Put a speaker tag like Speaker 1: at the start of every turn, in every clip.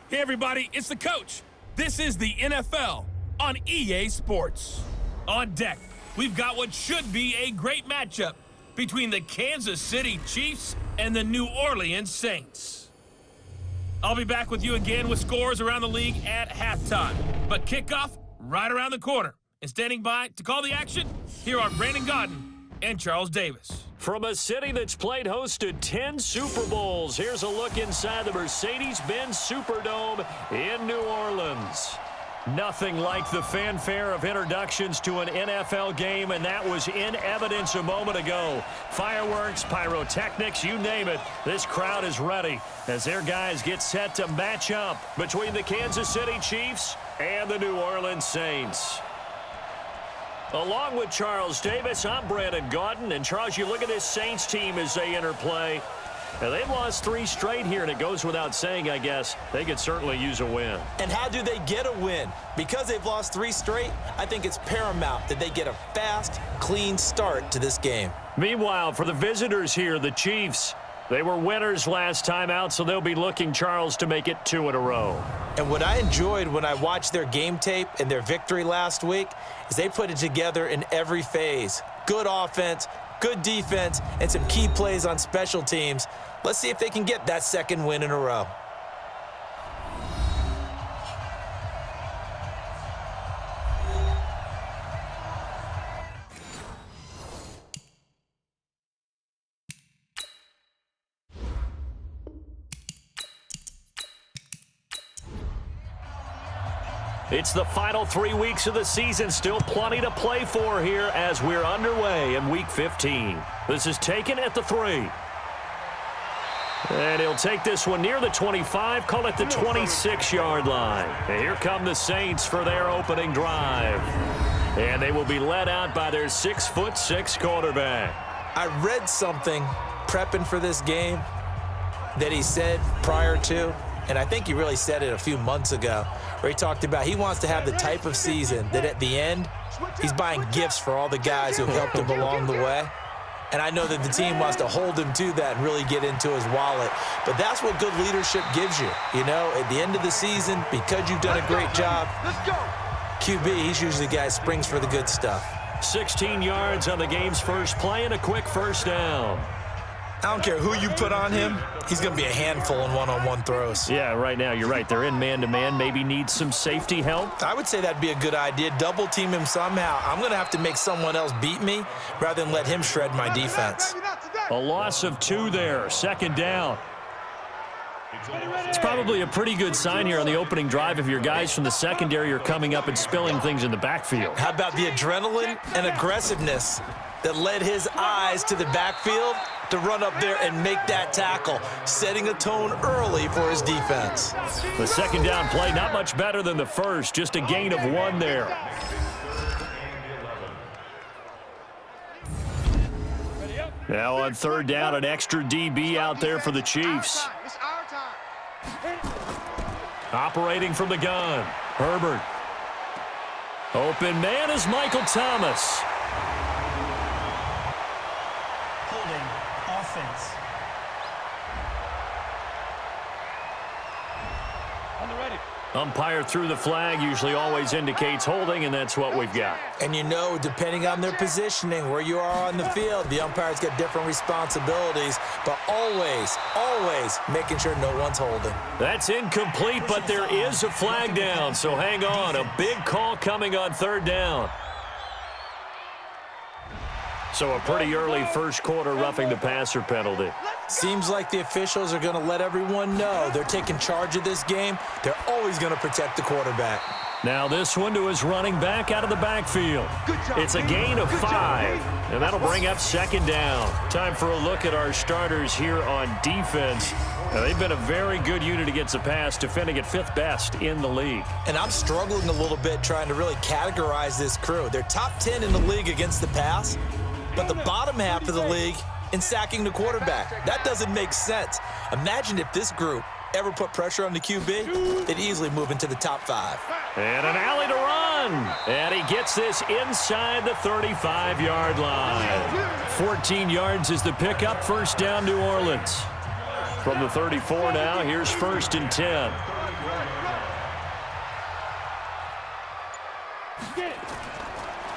Speaker 1: Hey everybody, it's the coach. This is the NFL on EA Sports. On deck, we've got what should be a great matchup between the Kansas City Chiefs and the New Orleans Saints. I'll be back with you again with scores around the league at halftime. But kickoff right around the corner. And standing by to call the action, here are Brandon Gaudin and Charles Davis.
Speaker 2: From a city that's played host to 10 Super Bowls, here's a look inside the Mercedes-Benz Superdome in New Orleans. Nothing like the fanfare of introductions to an NFL game, and that was in evidence a moment ago. Fireworks, pyrotechnics, you name it. This crowd is ready as their guys get set to match up between the Kansas City Chiefs and the New Orleans Saints. Along with Charles Davis, I'm Brandon Gaudin. And Charles, you look at this Saints team as they interplay. Now, they've lost 3 straight here, and it goes without saying, I guess, they could certainly use a win.
Speaker 3: And how do they get a win? Because they've lost 3 straight, I think it's paramount that they get a fast, clean start to this game.
Speaker 2: Meanwhile, for the visitors here, the Chiefs, they were winners last time out, so they'll be looking, Charles, to make it 2 in a row.
Speaker 3: And what I enjoyed when I watched their game tape and their victory last week is they put it together in every phase. Good offense, good defense, and some key plays on special teams. Let's see if they can get that 2nd win in a row.
Speaker 2: It's the final 3 weeks of the season. Still plenty to play for here as we're underway in Week 15. This is taken at the 3. And he'll take this one near the 25, call it the 26-yard line. And here come the Saints for their opening drive. And they will be led out by their 6'6" quarterback.
Speaker 3: I read something prepping for this game that he said prior to, and I think he really said it a few months ago, where he talked about he wants to have the type of season that at the end, he's buying gifts for all the guys who helped him along the way. And I know that the team wants to hold him to that and really get into his wallet. But that's what good leadership gives you. You know, at the end of the season, because you've done a great job, QB, he's usually the guy who springs for the good stuff.
Speaker 2: 16 yards on the game's first play and a quick first down.
Speaker 3: I don't care who you put on him, he's going to be a handful in one-on-one throws.
Speaker 2: Yeah, right now, you're right. They're in man-to-man. Maybe need some safety help.
Speaker 3: I would say that'd be a good idea. Double team him somehow. I'm going to have to make someone else beat me rather than let him shred my defense.
Speaker 2: A loss of 2 there. 2nd down. It's probably a pretty good sign here on the opening drive if your guys from the secondary are coming up and spilling things in the backfield.
Speaker 3: How about the adrenaline and aggressiveness that led his eyes to the backfield to run up there and make that tackle, setting a tone early for his defense.
Speaker 2: The 2nd down play, not much better than the first, just a gain of 1 there. Now on 3rd down, an extra DB out there for the Chiefs. Operating from the gun, Herbert. Open man is Michael Thomas.
Speaker 4: Offense. On the ready.
Speaker 2: Umpire threw the flag, usually always indicates holding, and that's what we've got.
Speaker 3: And you know, depending on their positioning, where you are on the field, the umpire's got different responsibilities, but always making sure no one's holding.
Speaker 2: That's incomplete, but there is a flag down, so hang on. A big call coming on 3rd down. So a pretty early first quarter roughing the passer penalty.
Speaker 3: Seems like the officials are going to let everyone know they're taking charge of this game. They're always going to protect the quarterback.
Speaker 2: Now this one to his running back out of the backfield. It's a gain of 5, and that'll bring up 2nd down. Time for a look at our starters here on defense. Now, they've been a very good unit against the pass, defending at 5th best in the league.
Speaker 3: And I'm struggling a little bit trying to really categorize this crew. They're top 10 in the league against the pass, but the bottom half of the league in sacking the quarterback. That doesn't make sense. Imagine if this group ever put pressure on the QB, they'd easily move into the top 5.
Speaker 2: And an alley to run. And he gets this inside the 35-yard line. 14 yards is the pickup. 1st down, New Orleans. From the 34 now, here's 1st and 10.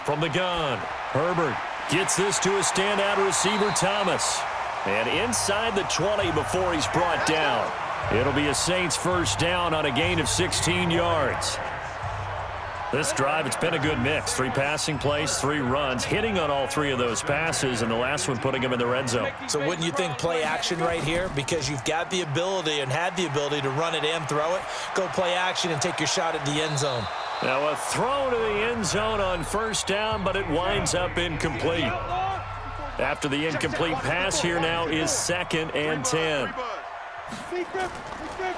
Speaker 2: From the gun, Herbert gets this to a standout receiver, Thomas. And inside the 20 before he's brought down. It'll be a Saints first down on a gain of 16 yards. This drive, it's been a good mix. 3 passing plays, 3 runs, hitting on all 3 of those passes, and the last one putting him in the red zone.
Speaker 3: So wouldn't you think play action right here? Because you've got the ability and had the ability to run it and throw it. Go play action and take your shot at the end zone.
Speaker 2: Now a throw to the end zone on first down, but it winds up incomplete. After the incomplete pass, here now is 2nd and 10.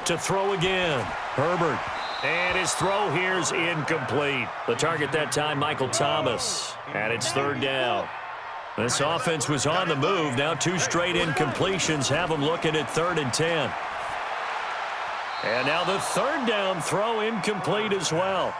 Speaker 2: To throw again, Herbert. And his throw here's incomplete. The target that time, Michael Thomas. And it's 3rd down. This offense was on the move. Now 2 straight incompletions have them looking at 3rd and 10. And now the 3rd down throw incomplete as well.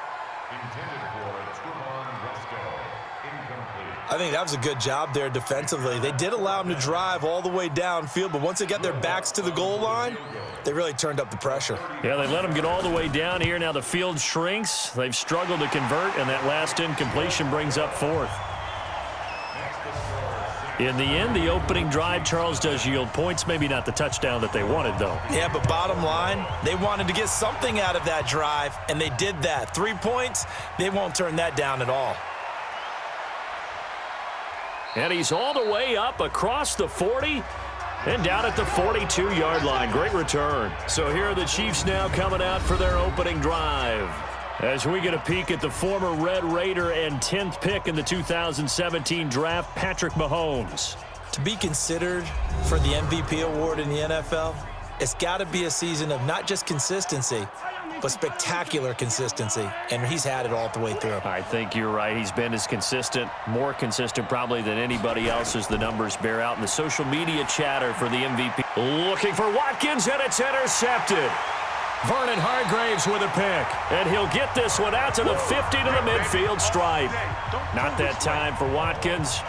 Speaker 3: I think that was a good job there defensively. They did allow him to drive all the way downfield, but once they got their backs to the goal line, they really turned up the pressure.
Speaker 2: Yeah, they let him get all the way down here. Now the field shrinks. They've struggled to convert, and that last incompletion brings up 4th. In the end, the opening drive, Charles, does yield points. Maybe not the touchdown that they wanted, though.
Speaker 3: Yeah, but bottom line, they wanted to get something out of that drive, and they did that. 3 points, they won't turn that down at all.
Speaker 2: And he's all the way up across the 40 and down at the 42-yard line. Great return. So here are the Chiefs now coming out for their opening drive. As we get a peek at the former Red Raider and 10th pick in the 2017 draft, Patrick Mahomes.
Speaker 3: To be considered for the MVP award in the NFL, it's got to be a season of not just consistency, but spectacular consistency, and he's had it all the way through.
Speaker 2: I think you're right. He's been as consistent, more consistent probably than anybody else as the numbers bear out in the social media chatter for the MVP. Looking for Watkins, and it's intercepted. Vernon Hargreaves with a pick, and he'll get this one out to the 50 to the midfield stripe. Not that time for Watkins.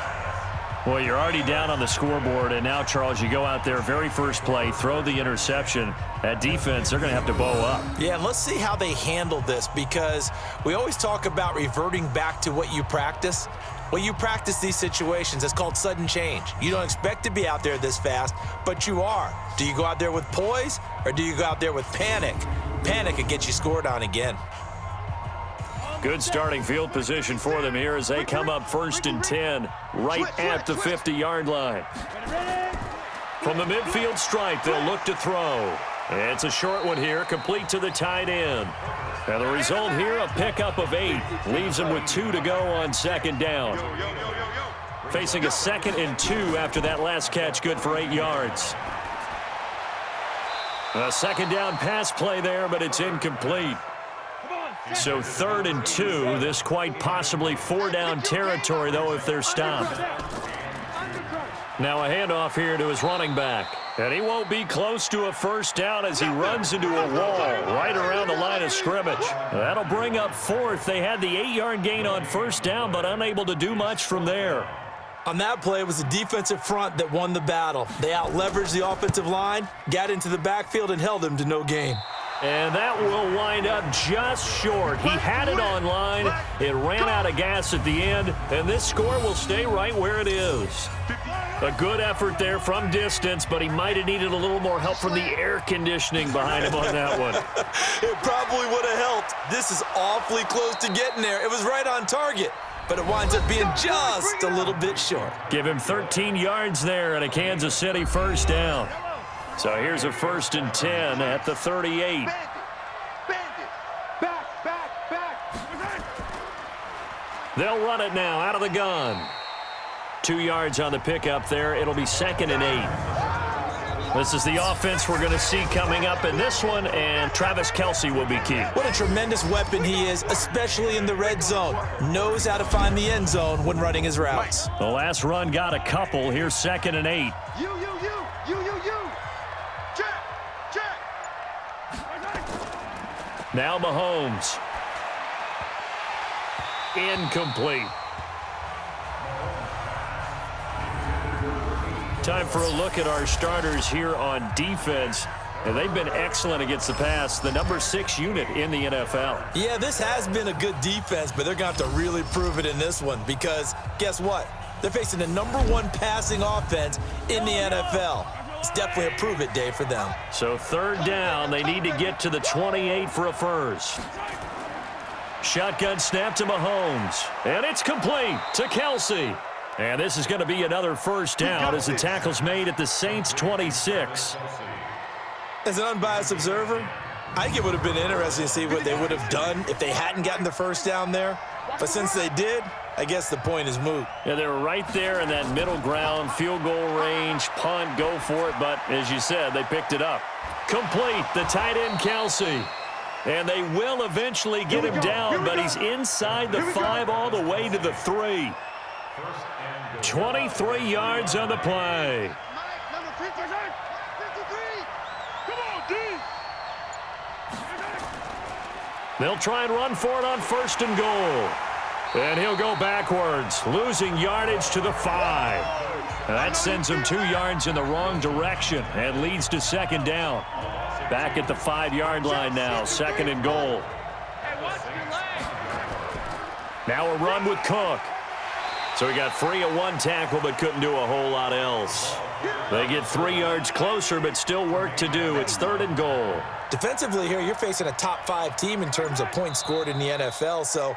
Speaker 2: Well, you're already down on the scoreboard, and now, Charles, you go out there, very first play, throw the interception. That defense, they're going to have to bow up.
Speaker 3: Yeah, and let's see how they handle this, because we always talk about reverting back to what you practice. Well, you practice these situations. It's called sudden change. You don't expect to be out there this fast, but you are. Do you go out there with poise, or do you go out there with panic? Panic could get you scored on again.
Speaker 2: Good starting field position for them here as they come up 1st and 10, right at the 50-yard line. From the midfield stripe, they'll look to throw. It's a short one here, complete to the tight end. And the result here, a pickup of 8. Leaves them with 2 to go on 2nd down. Facing a 2nd and 2 after that last catch, good for 8 yards. A 2nd down pass play there, but it's incomplete. So 3rd and 2, this quite possibly 4-down territory, though, if they're stopped. Now a handoff here to his running back. And he won't be close to a first down as he runs into a wall right around the line of scrimmage. That'll bring up 4th. They had the 8-yard gain on first down, but unable to do much from there.
Speaker 3: On that play, it was the defensive front that won the battle. They out-leveraged the offensive line, got into the backfield, and held them to no gain.
Speaker 2: And that will wind up just short. He had it online. It ran out of gas at the end, and this score will stay right where it is. A good effort there from distance, but he might have needed a little more help from the air conditioning behind him on that one.
Speaker 3: It probably would have helped. This is awfully close to getting there. It was right on target, but it winds up being just a little bit short.
Speaker 2: Give him 13 yards there and a Kansas City first down. So here's a 1st and 10 at the 38. They'll run it now out of the gun. 2 yards on the pickup there. It'll be 2nd and 8. This is the offense we're going to see coming up in this one, and Travis Kelce will be key.
Speaker 3: What a tremendous weapon he is, especially in the red zone. Knows how to find the end zone when running his routes.
Speaker 2: The last run got a couple. Here's 2nd and 8. Now Mahomes. Incomplete. Time for a look at our starters here on defense. And they've been excellent against the pass, the number 6 unit in the NFL.
Speaker 3: Yeah, this has been a good defense, but they're going to have to really prove it in this one because guess what? They're facing the number 1 passing offense in the NFL. It's definitely a prove-it day for them.
Speaker 2: So 3rd down, they need to get to the 28 for a first. Shotgun snap to Mahomes, and it's complete to Kelsey. And this is going to be another first down as the tackle's made at the Saints' 26.
Speaker 3: As an unbiased observer, I think it would have been interesting to see what they would have done if they hadn't gotten the first down there. But since they did, I guess the point is moot.
Speaker 2: Yeah, they were right there in that middle ground, field goal range, punt, go for it. But as you said, they picked it up. Complete, the tight end Kelsey. And they will eventually get him down, but he's inside the 5 all the way to the 3. 23 yards on the play. They'll try and run for it on 1st and goal. And he'll go backwards, losing yardage to the 5. That sends him 2 yards in the wrong direction and leads to 2nd down. Back at the 5-yard line now, 2nd and goal. Now a run with Cook. So he got free of 1 tackle but couldn't do a whole lot else. They get 3 yards closer but still work to do. It's 3rd and goal.
Speaker 3: Defensively here, you're facing a top 5 team in terms of points scored in the NFL. So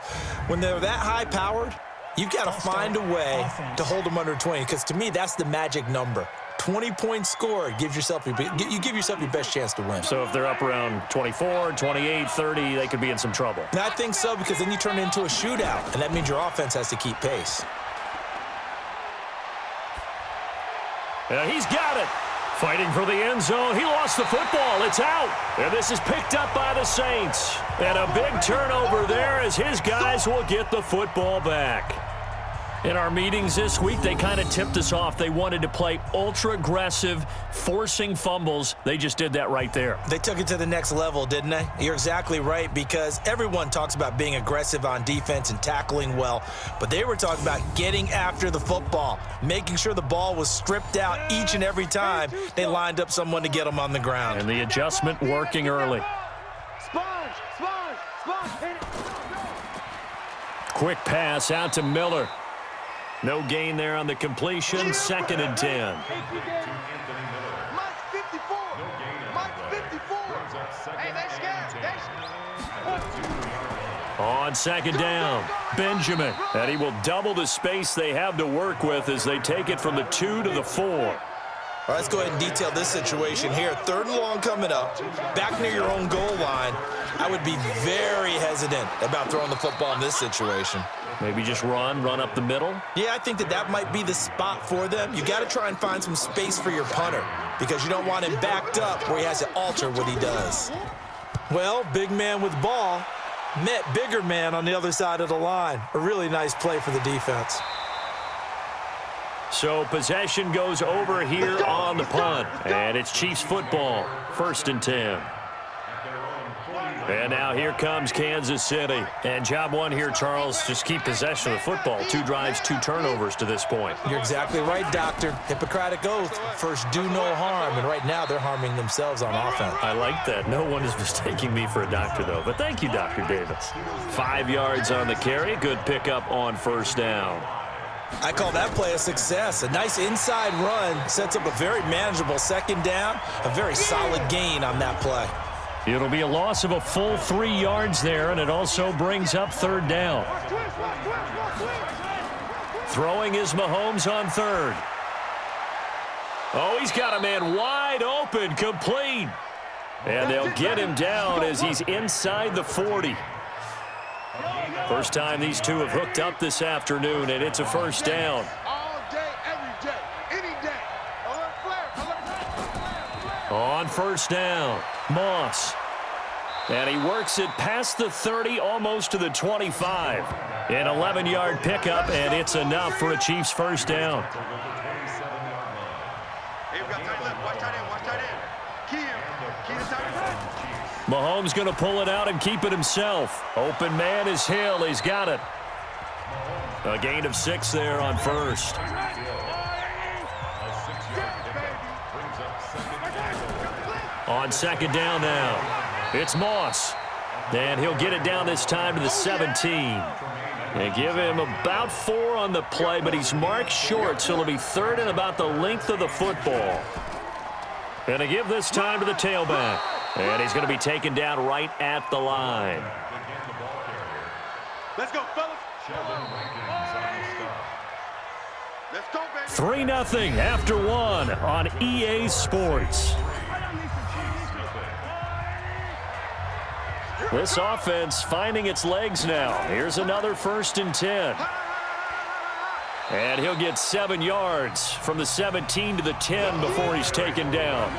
Speaker 3: when they're that high-powered, you've got to find a way to hold them under 20 because to me, that's the magic number. 20 points scored, you give yourself your best chance to win.
Speaker 2: So if they're up around 24, 28, 30, they could be in some trouble.
Speaker 3: And I think so because then you turn it into a shootout, and that means your offense has to keep pace.
Speaker 2: He's got it. Fighting for the end zone. He lost the football. It's out. And this is picked up by the Saints. And a big turnover there as his guys will get the football back. In our meetings this week, they kind of tipped us off. They wanted to play ultra-aggressive, forcing fumbles. They just did that right there.
Speaker 3: They took it to the next level, didn't they? You're exactly right because everyone talks about being aggressive on defense and tackling well, but they were talking about getting after the football, making sure the ball was stripped out each and every time they lined up someone to get them on the ground.
Speaker 2: And the adjustment working early. Quick pass out to Miller. No gain there on the completion. 2nd and 10. On 2nd down, Benjamin. And he will double the space they have to work with as they take it from the 2 to the 4.
Speaker 3: All right, let's go ahead and detail this situation here. 3rd and long coming up, back near your own goal line. I would be very hesitant about throwing the football in this situation.
Speaker 2: Maybe just run up the middle?
Speaker 3: Yeah, I think that might be the spot for them. You got to try and find some space for your punter because you don't want him backed up where he has to alter what he does. Well, big man with ball met bigger man on the other side of the line. A really nice play for the defense.
Speaker 2: So possession goes over here on the punt, and it's Chiefs football, 1st and 10. And now here comes Kansas City. And job 1 here, Charles, just keep possession of the football. 2 drives, 2 turnovers to this point.
Speaker 3: You're exactly right, Doctor. Hippocratic oath. First, do no harm. And right now, they're harming themselves on offense.
Speaker 2: I like that. No one is mistaking me for a doctor, though. But thank you, Dr. Davis. 5 yards on the carry. Good pickup on 1st down.
Speaker 3: I call that play a success. A nice inside run sets up a very manageable 2nd down. A very solid gain on that play.
Speaker 2: It'll be a loss of a full 3 yards there, and it also brings up 3rd down. Throwing is Mahomes on 3rd. Oh, he's got a man wide open, complete. And they'll get him down as he's inside the 40. First time these two have hooked up this afternoon, and it's a 1st down.
Speaker 4: All day, every day, any day. Alert flare.
Speaker 2: On 1st down, Moss. And he works it past the 30, almost to the 25. An 11-yard pickup, and it's enough for a Chiefs 1st down.
Speaker 4: Hey, we got tight left. Watch tight end. Watch tight end. Key to tight end.
Speaker 2: Mahomes going to pull it out and keep it himself. Open man is Hill. He's got it. A gain of 6 there on 1st. On second down now, it's Moss. And he'll get it down this time to the 17. They give him about 4 on the play, but he's marked short, so it'll be third and about the length of the football. And they give this time to the tailback. And he's going to be taken down right at the line.
Speaker 4: Let's go, fellas. Let's go, baby.
Speaker 2: 3-0 after 1 on EA Sports. This offense finding its legs now. Here's another 1st and 10. And he'll get 7 yards from the 17 to the 10 before he's taken down.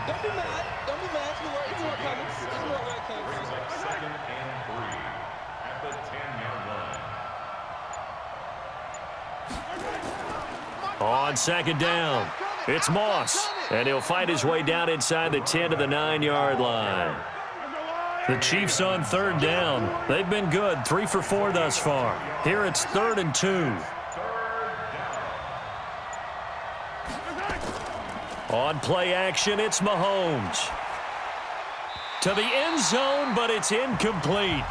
Speaker 5: Don't be mad. Don't be mad. It's more coming. It's more where it came from.
Speaker 6: Second and 3 at the 10-yard line.
Speaker 2: On second down, it's Moss. And he'll fight his way down inside the 10 to the 9-yard line. The Chiefs on 3rd down. They've been good, 3 for 4 thus far. Here it's 3rd and 2. On play action, it's Mahomes. To the end zone, but it's incomplete.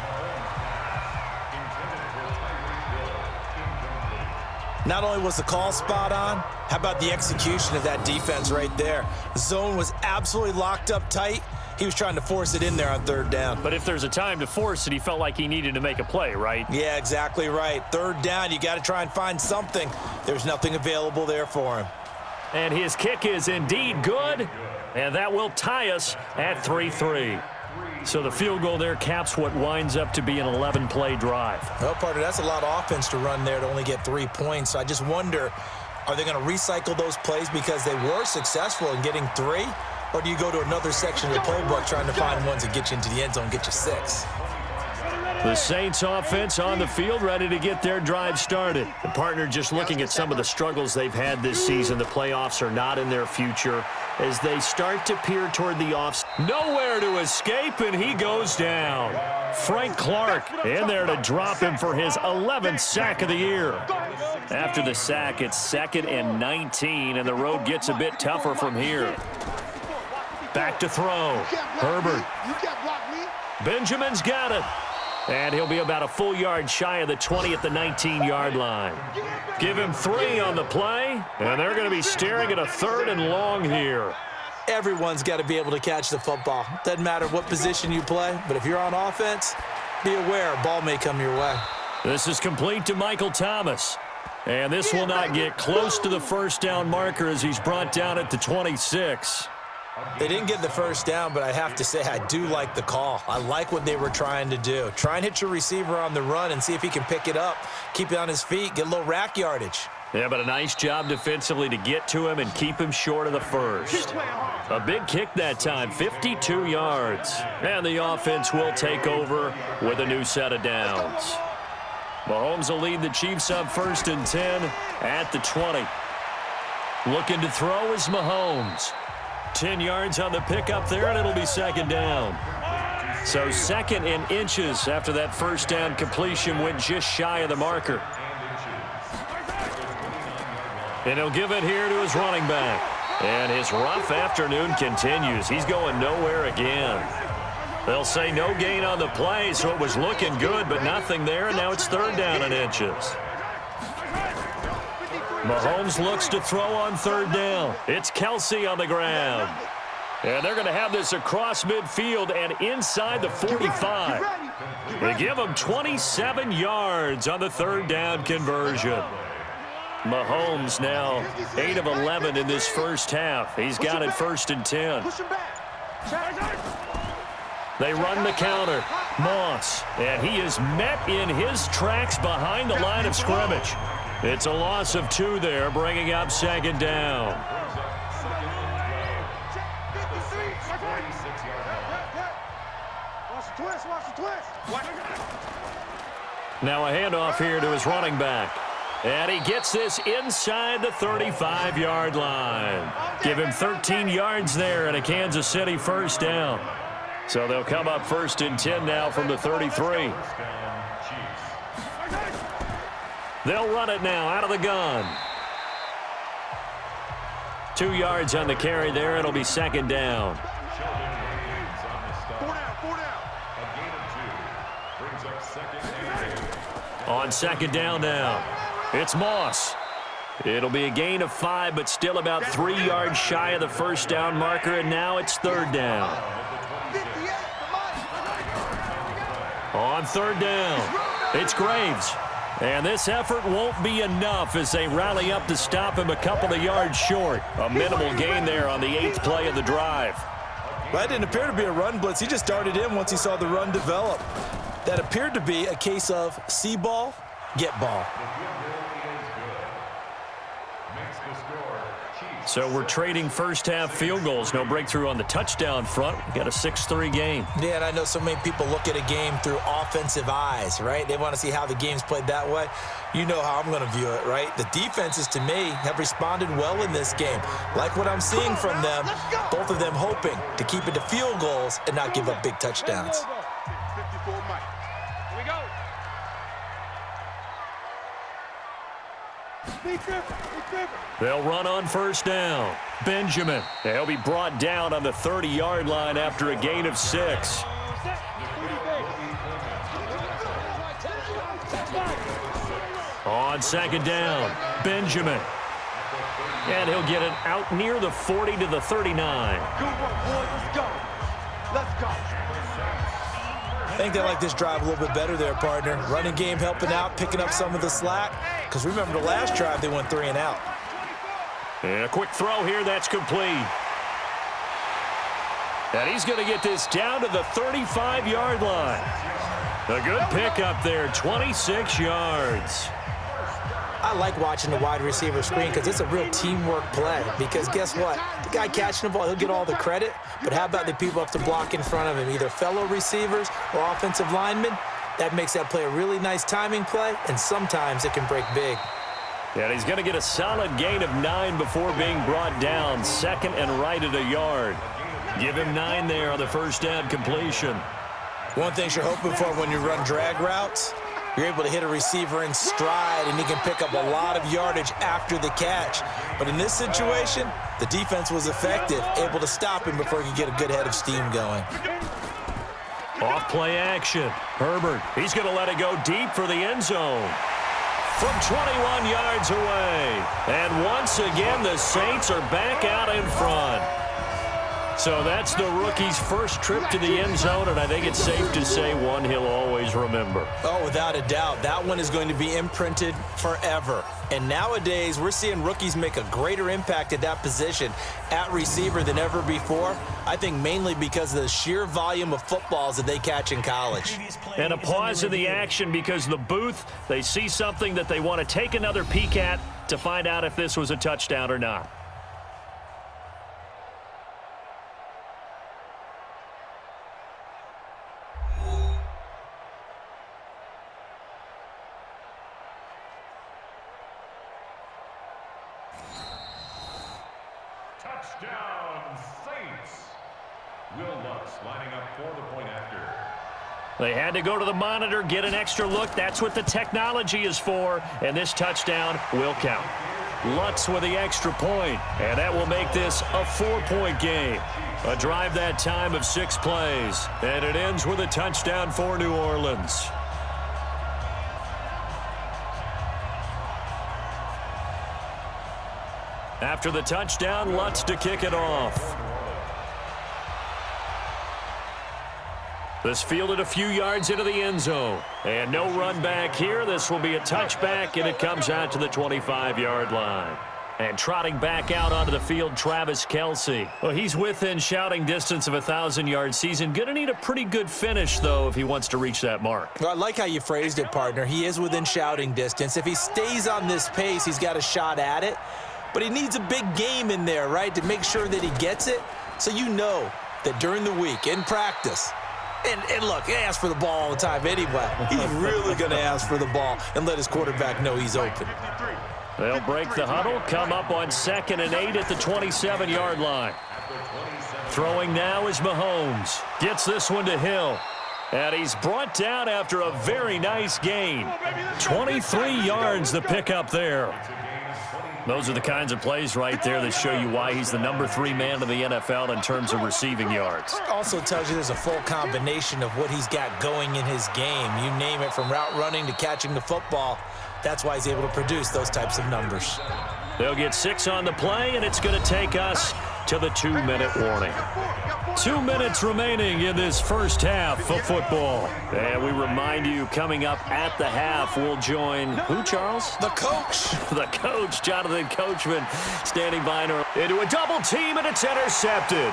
Speaker 3: Not only was the call spot on, how about the execution of that defense right there? The zone was absolutely locked up tight. He was trying to force it in there on 3rd down.
Speaker 2: But if there's a time to force it, he felt like he needed to make a play, right?
Speaker 3: Yeah, exactly right. 3rd down, you got to try and find something. There's nothing available there for him.
Speaker 2: And his kick is indeed good, and that will tie us at 3-3. So the field goal there caps what winds up to be an 11-play drive.
Speaker 3: Well, partner, that's a lot of offense to run there to only get 3 points. So I just wonder, are they going to recycle those plays because they were successful in getting 3? Or do you go to another section of the playbook trying to find ones that get you into the end zone, get you 6?
Speaker 2: The Saints offense on the field, ready to get their drive started. The partner just looking at some of the struggles they've had this season. The playoffs are not in their future as they start to peer toward the offs. Nowhere to escape, and he goes down. Frank Clark in there to drop him for his 11th sack of the year. After the sack, it's 2nd and 19, and the road gets a bit tougher from here. Back to throw. Herbert. Benjamin's got it. And he'll be about a full yard shy of the 20 at the 19-yard line. Give him 3 on the play, and they're going to be staring at a 3rd and long here.
Speaker 3: Everyone's got to be able to catch the football. Doesn't matter what position you play, but if you're on offense, be aware a ball may come your way.
Speaker 2: This is complete to Michael Thomas. And this will not get close to the 1st down marker as he's brought down at the 26.
Speaker 3: They didn't get the 1st down, but I have to say I do like the call. I like what they were trying to do. Try and hit your receiver on the run and see if he can pick it up, keep it on his feet, get a little rack yardage.
Speaker 2: Yeah, but a nice job defensively to get to him and keep him short of the 1st. A big kick that time, 52 yards. And the offense will take over with a new set of downs. Mahomes will lead the Chiefs up 1st and 10 at the 20. Looking to throw is Mahomes. 10 yards on the pickup there, and it'll be 2nd down. So 2nd and inches after that 1st down completion went just shy of the marker. And he'll give it here to his running back. And his rough afternoon continues. He's going nowhere again. They'll say no gain on the play, so it was looking good, but nothing there, and now it's 3rd down and inches. Mahomes looks to throw on 3rd down. It's Kelsey on the ground. And they're going to have this across midfield and inside the 45. They give him 27 yards on the 3rd down conversion. Mahomes now 8 of 11 in this 1st half. He's got it 1st and 10. They run the counter. Moss. And he is met in his tracks behind the line of scrimmage. It's a loss of 2 there, bringing up 2nd down. Now a handoff here to his running back. And he gets this inside the 35-yard line. Give him 13 yards there and a Kansas City 1st down. So they'll come up 1st and 10 now from the 33. They'll run it now out of the gun. 2 yards on the carry there. It'll be second down.
Speaker 6: Sheldon Rankins on the stop.
Speaker 4: 4 down.
Speaker 6: A gain of 2. Brings up second and 2.
Speaker 2: On second down now, it's Moss. It'll be a gain of 5, but still about 3 yards shy of the first down marker, and now it's third down.
Speaker 4: 58.
Speaker 2: On third down, it's Graves. And this effort won't be enough as they rally up to stop him a couple of yards short. A minimal gain there on the 8th play of the drive.
Speaker 3: Well, that didn't appear to be a run blitz. He just darted in once he saw the run develop. That appeared to be a case of see ball, get ball.
Speaker 2: So we're trading first-half field goals. No breakthrough on the touchdown front. We got a 6-3 game.
Speaker 3: Yeah, and I know so many people look at a game through offensive eyes, right? They want to see how the game's played that way. You know how I'm going to view it, right? The defenses, to me, have responded well in this game. Like what I'm seeing from them, both of them hoping to keep it to field goals and not give up big touchdowns.
Speaker 4: 54 Mike. Here we go.
Speaker 2: They'll run on first down. Benjamin. They'll be brought down on the 30-yard line after a gain of 6. On second down, Benjamin. And he'll get it out near the 40 to the 39.
Speaker 4: Good work, boys. Let's go. Let's go.
Speaker 3: I think they like this drive a little bit better there, partner. Running game helping out, picking up some of the slack. Because remember the last drive, they went 3 and out.
Speaker 2: And a quick throw here, that's complete. And he's going to get this down to the 35-yard line. A good pickup there, 26 yards.
Speaker 3: I like watching the wide receiver screen because it's a real teamwork play. Because guess what? The guy catching the ball, he'll get all the credit. But how about the people up to block in front of him, either fellow receivers or offensive linemen? That makes that play a really nice timing play, and sometimes it can break big.
Speaker 2: And he's going to get a solid gain of 9 before being brought down. Second and right at a yard. Give him 9 there on the first down completion.
Speaker 3: One thing you're hoping for when you run drag routes, you're able to hit a receiver in stride, and he can pick up a lot of yardage after the catch. But in this situation, the defense was effective, able to stop him before he could get a good head of steam going.
Speaker 2: Off play action. Herbert, he's going to let it go deep for the end zone. From 21 yards away. And once again, the Saints are back out in front. So that's the rookie's first trip to the end zone, and I think it's safe to say one he'll always remember.
Speaker 3: Oh, without a doubt. That one is going to be imprinted forever. And nowadays, we're seeing rookies make a greater impact at that position at receiver than ever before. I think mainly because of the sheer volume of footballs that they catch in college.
Speaker 2: And a pause in the action because the booth, they see something that they want to take another peek at to find out if this was a touchdown or not.
Speaker 6: Touchdown, Saints. Will Lutz lining up for the point after.
Speaker 2: They had to go to the monitor, get an extra look. That's what the technology is for, and this touchdown will count. Lutz with the extra point, and that will make this a 4-point game. A drive that time of 6 plays, and it ends with a touchdown for New Orleans. After the touchdown, Lutz to kick it off. This fielded a few yards into the end zone. And no run back here. This will be a touchback, and it comes out to the 25-yard line. And trotting back out onto the field, Travis Kelce. Well, he's within shouting distance of a 1,000-yard season. Going to need a pretty good finish, though, if he wants to reach that mark.
Speaker 3: Well, I like how you phrased it, partner. He is within shouting distance. If he stays on this pace, he's got a shot at it. But he needs a big game in there, right, to make sure that he gets it. So you know that during the week, in practice, and look, he asks for the ball all the time anyway. He's really going to ask for the ball and let his quarterback know he's open.
Speaker 2: They'll break the huddle, come up on 2nd and 8 at the 27-yard line. Throwing now is Mahomes. Gets this one to Hill. And he's brought down after a very nice gain. 23 yards the pickup there. Those are the kinds of plays right there that show you why he's the number 3 man in the NFL in terms of receiving yards.
Speaker 3: Also tells you there's a full combination of what he's got going in his game. You name it, from route running to catching the football. That's why he's able to produce those types of numbers.
Speaker 2: They'll get 6 on the play, and it's going to take us to the 2-minute warning. 2 minutes remaining in this first half of football. And we remind you, coming up at the half, we'll join who, Charles?
Speaker 3: The coach.
Speaker 2: The coach, Jonathan Coachman, standing by into a double team, and it's intercepted.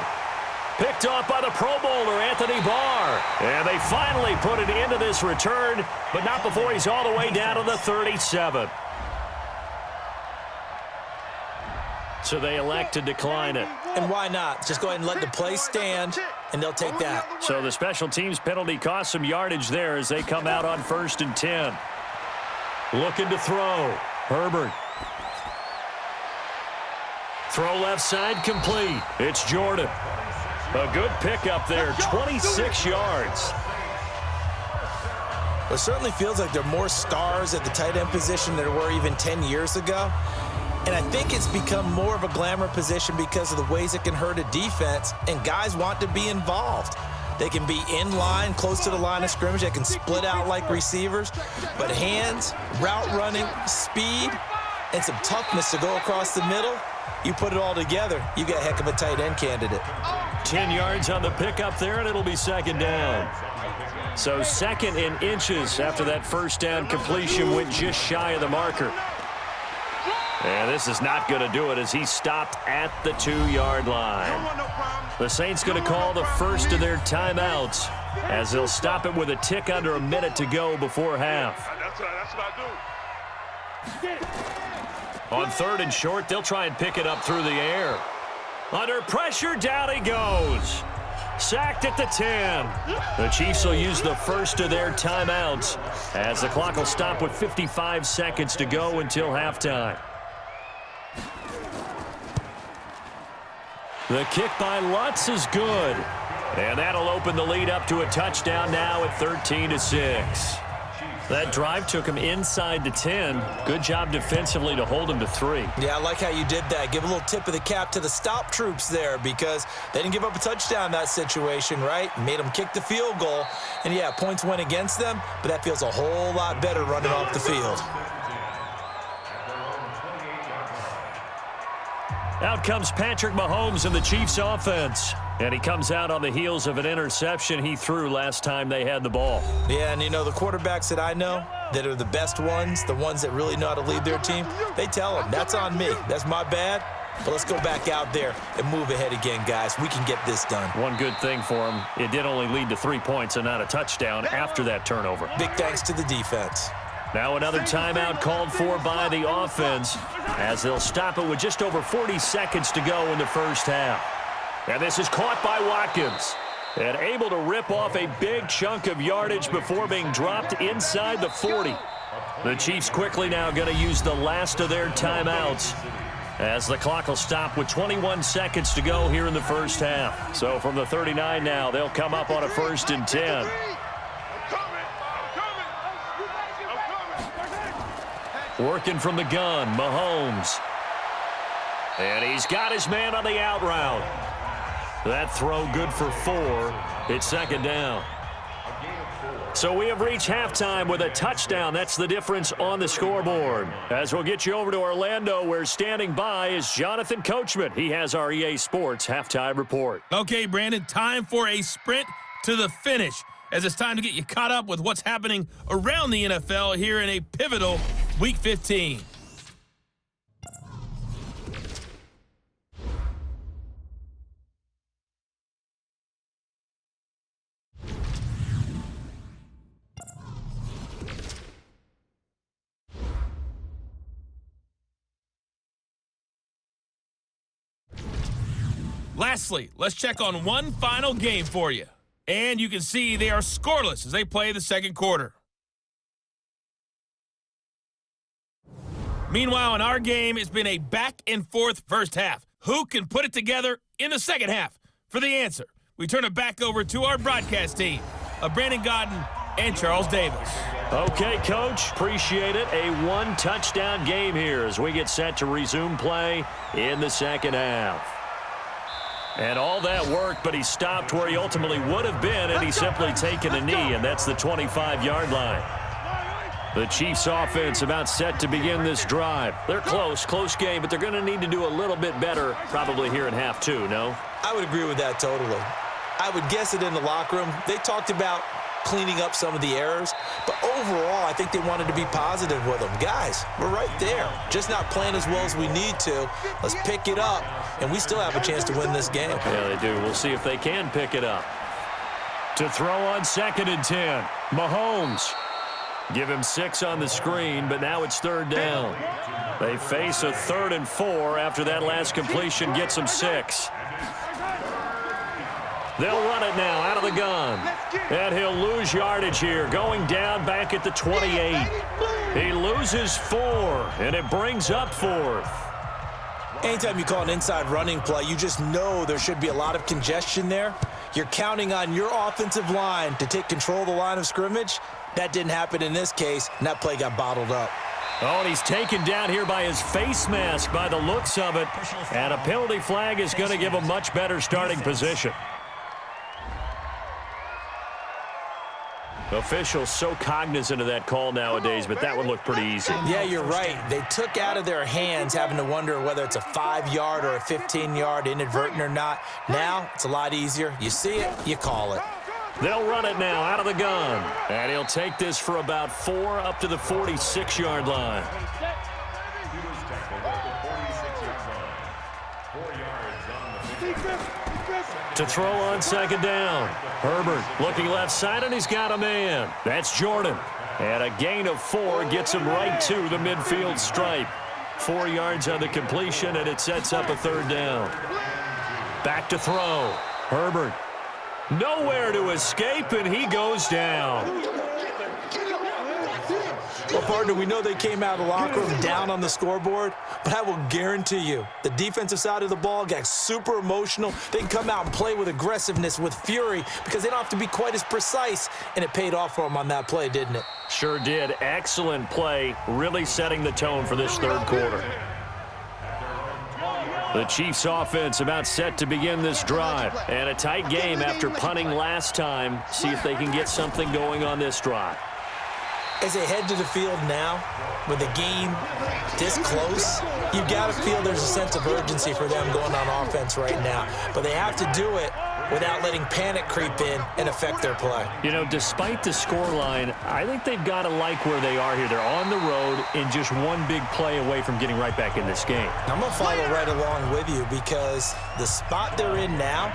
Speaker 2: Picked off by the Pro Bowler, Anthony Barr. And they finally put it into this return, but not before he's all the way down to the 37. So they elect to decline it.
Speaker 3: And why not? Just go ahead and let the play stand, and they'll take that.
Speaker 2: So the special teams penalty cost some yardage there as they come out on 1st and 10. Looking to throw. Herbert. Throw left side complete. It's Jordan. A good pickup there, 26 yards.
Speaker 3: It certainly feels like there are more stars at the tight end position than there were even 10 years ago. And I think it's become more of a glamour position because of the ways it can hurt a defense, and guys want to be involved. They can be in line, close to the line of scrimmage. They can split out like receivers. But hands, route running, speed, and some toughness to go across the middle, you put it all together, you got a heck of a tight end candidate.
Speaker 2: 10 yards on the pickup there, and it'll be 2nd down. So 2nd in inches after that first down completion went just shy of the marker. And this is not going to do it as he stopped at the 2-yard line. The Saints going to call the first of their timeouts as they'll stop it with a tick under a minute to go before half.
Speaker 4: That's what I do.
Speaker 2: On 3rd and short, they'll try and pick it up through the air. Under pressure, down he goes. Sacked at the 10. The Chiefs will use the first of their timeouts as the clock will stop with 55 seconds to go until halftime. The kick by Lutz is good. And that'll open the lead up to a touchdown now at 13-6. That drive took him inside the 10. Good job defensively to hold him to 3.
Speaker 3: Yeah, I like how you did that. Give a little tip of the cap to the stop troops there because they didn't give up a touchdown in that situation, right? Made them kick the field goal. And, yeah, points went against them, but that feels a whole lot better running off the field.
Speaker 2: Out comes Patrick Mahomes in the Chiefs offense. And he comes out on the heels of an interception he threw last time they had the ball.
Speaker 3: Yeah, and you know, the quarterbacks that I know that are the best ones, the ones that really know how to lead their team, they tell them, that's on me. That's my bad. But let's go back out there and move ahead again, guys. We can get this done.
Speaker 2: One good thing for him, it did only lead to 3 points and not a touchdown after that turnover.
Speaker 3: Big thanks to the defense.
Speaker 2: Now another timeout called for by the offense as they'll stop it with just over 40 seconds to go in the first half. And this is caught by Watkins and able to rip off a big chunk of yardage before being dropped inside the 40. The Chiefs quickly now going to use the last of their timeouts as the clock will stop with 21 seconds to go here in the first half. So from the 39 now, they'll come up on a 1st and 10. Working from the gun, Mahomes. And he's got his man on the out route. That throw good for 4. It's 2nd down. So we have reached halftime with a touchdown. That's the difference on the scoreboard. As we'll get you over to Orlando, where standing by is Jonathan Coachman. He has our EA Sports halftime report.
Speaker 1: Okay, Brandon, time for a sprint to the finish, as it's time to get you caught up with what's happening around the NFL here in a pivotal Week 15. Lastly, let's check on one final game for you. And you can see they are scoreless as they play the second quarter. Meanwhile, in our game, it's been a back-and-forth first half. Who can put it together in the second half? For the answer, we turn it back over to our broadcast team of Brandon Gaudin and Charles Davis.
Speaker 2: Okay, Coach, appreciate it. A one-touchdown game here as we get set to resume play in the second half. And all that worked, but he stopped where he ultimately would have been, and he's simply taken a knee, and that's the 25-yard line. The Chiefs offense about set to begin this drive. They're close game, but they're going to need to do a little bit better probably here in half two, no?
Speaker 3: I would agree with that totally. I would guess it in the locker room. They talked about cleaning up some of the errors, but overall I think they wanted to be positive with them. Guys, we're right there. Just not playing as well as we need to. Let's pick it up, and we still have a chance to win this game.
Speaker 2: Yeah, they do. We'll see if they can pick it up. To throw on 2nd and 10, Mahomes. Give him 6 on the screen, but now it's 3rd down. They face a 3rd and 4 after that last completion gets them 6. They'll run it now out of the gun. And he'll lose yardage here, going down back at the 28. He loses 4, and it brings up 4th.
Speaker 3: Anytime you call an inside running play, you just know there should be a lot of congestion there. You're counting on your offensive line to take control of the line of scrimmage. That didn't happen in this case, and that play got bottled up.
Speaker 2: Oh, and he's taken down here by his face mask by the looks of it. And a penalty flag is going to give him much better starting position. Officials so cognizant of that call nowadays, but that would look pretty easy.
Speaker 3: Yeah, you're right. They took out of their hands having to wonder whether it's a 5-yard or a 15-yard inadvertent or not. Now, it's a lot easier. You see it, you call it.
Speaker 2: They'll run it now out of the gun. And he'll take this for about 4 up to the 46-yard line. To throw on 2nd down. Herbert looking left side, and he's got a man. That's Jordan. And a gain of 4 gets him right to the midfield stripe. 4 yards on the completion, and it sets up a 3rd down. Back to throw. Herbert. Nowhere to escape, and he goes down.
Speaker 3: Well, partner, we know they came out of the locker room down on the scoreboard, but I will guarantee you the defensive side of the ball got super emotional. They can come out and play with aggressiveness, with fury, because they don't have to be quite as precise, and it paid off for them on that play, didn't it?
Speaker 2: Sure did. Excellent play, really setting the tone for this 3rd quarter. The Chiefs offense about set to begin this drive. And a tight game after punting last time. See if they can get something going on this drive.
Speaker 3: As they head to the field now, with the game this close, you got to feel there's a sense of urgency for them going on offense right now. But they have to do it without letting panic creep in and affect their play.
Speaker 2: You know, despite the scoreline, I think they've got to like where they are here. They're on the road and just one big play away from getting right back in this game.
Speaker 3: I'm going to follow right along with you because the spot they're in now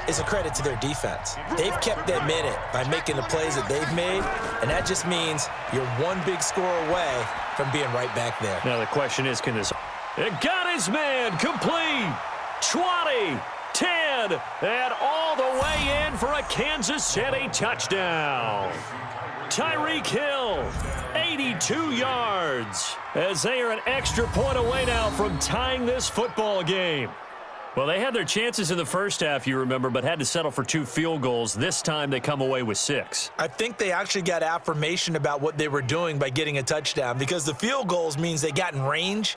Speaker 3: is a credit to their defense. They've kept them in it by making the plays that they've made, and that just means you're one big score away from being right back there.
Speaker 2: Now the question is, can this... It got his man complete. 20, 10, and all the way in for a Kansas City touchdown. Tyreek Hill, 82 yards, as they are an extra point away now from tying this football game. Well, they had their chances in the first half, you remember, but had to settle for 2 field goals. This time they come away with 6.
Speaker 3: I think they actually got affirmation about what they were doing by getting a touchdown because the field goals means they got in range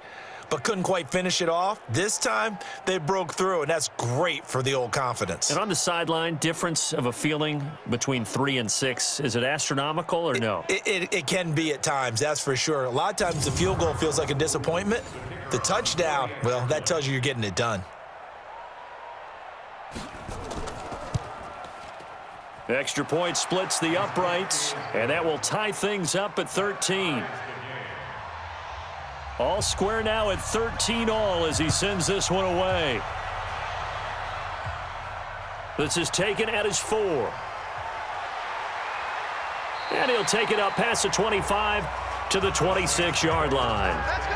Speaker 3: but couldn't quite finish it off. This time, they broke through, and that's great for the old confidence.
Speaker 2: And on the sideline, difference of a feeling between 3 and 6, is it astronomical or no?
Speaker 3: It can be at times, that's for sure. A lot of times the field goal feels like a disappointment. The touchdown, well, that tells you you're getting it done.
Speaker 2: Extra point splits the uprights, and that will tie things up at 13. All square now at 13 all as he sends this one away. This is taken at his 4. And he'll take it up past the 25 to the 26-yard line.
Speaker 4: Let's go.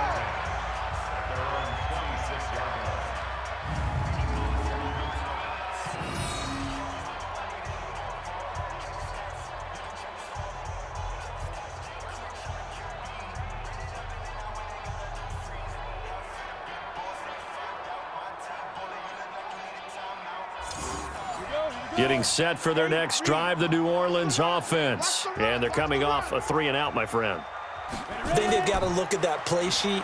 Speaker 2: Getting set for their next drive, the New Orleans offense. And they're coming off a 3-and-out, my friend.
Speaker 3: I think they've got to look at that play sheet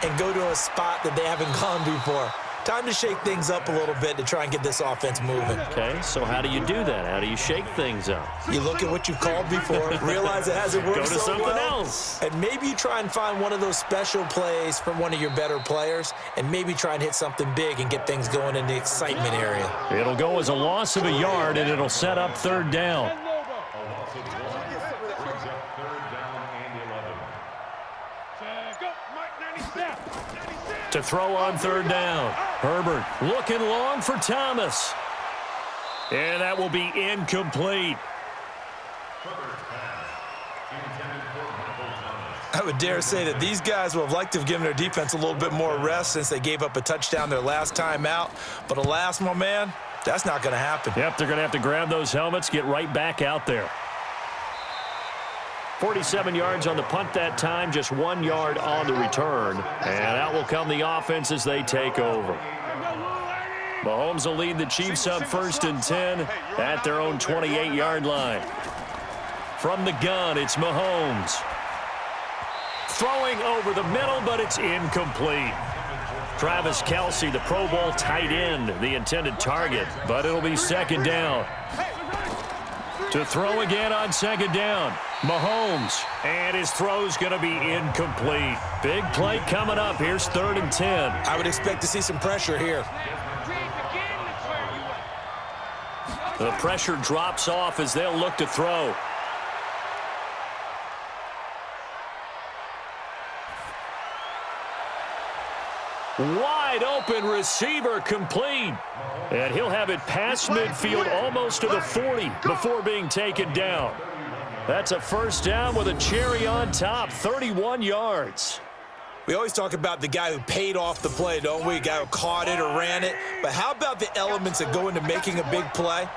Speaker 3: and go to a spot that they haven't gone before. Time to shake things up a little bit to try and get this offense moving.
Speaker 2: Okay, so how do you do that? How do you shake things up?
Speaker 3: You look at what you called before, realize it hasn't worked
Speaker 2: Go to
Speaker 3: so
Speaker 2: something
Speaker 3: well,
Speaker 2: else.
Speaker 3: and maybe you try and find one of those special plays from one of your better players, and maybe try and hit something big and get things going in the excitement area.
Speaker 2: It'll go as a loss of a yard, and it'll set up 3rd down.
Speaker 6: A loss of 1 brings up 3rd down and 11.
Speaker 2: To throw on 3rd down. Herbert looking long for Thomas. And that will be incomplete.
Speaker 3: I would dare say that these guys would have liked to have given their defense a little bit more rest since they gave up a touchdown their last time out. But alas, my man, that's not going to happen.
Speaker 2: Yep, they're going to have to grab those helmets, get right back out there. 47 yards on the punt that time, just 1 yard on the return. And out will come the offense as they take over. Mahomes will lead the Chiefs up 1st and 10 at their own 28-yard line. From the gun, it's Mahomes. Throwing over the middle, but it's incomplete. Travis Kelce, the Pro Bowl tight end, the intended target, but it'll be 2nd down. To throw again on 2nd down. Mahomes, and his throw's going to be incomplete. Big play coming up. Here's 3rd and 10.
Speaker 3: I would expect to see some pressure here.
Speaker 2: The pressure drops off as they'll look to throw. Wide open receiver complete. And he'll have it past midfield almost to the 40 before being taken down. That's a 1st down with a cherry on top, 31 yards.
Speaker 3: We always talk about the guy who paid off the play, don't we? A guy who caught it or ran it. But how about the elements that go into making a big play?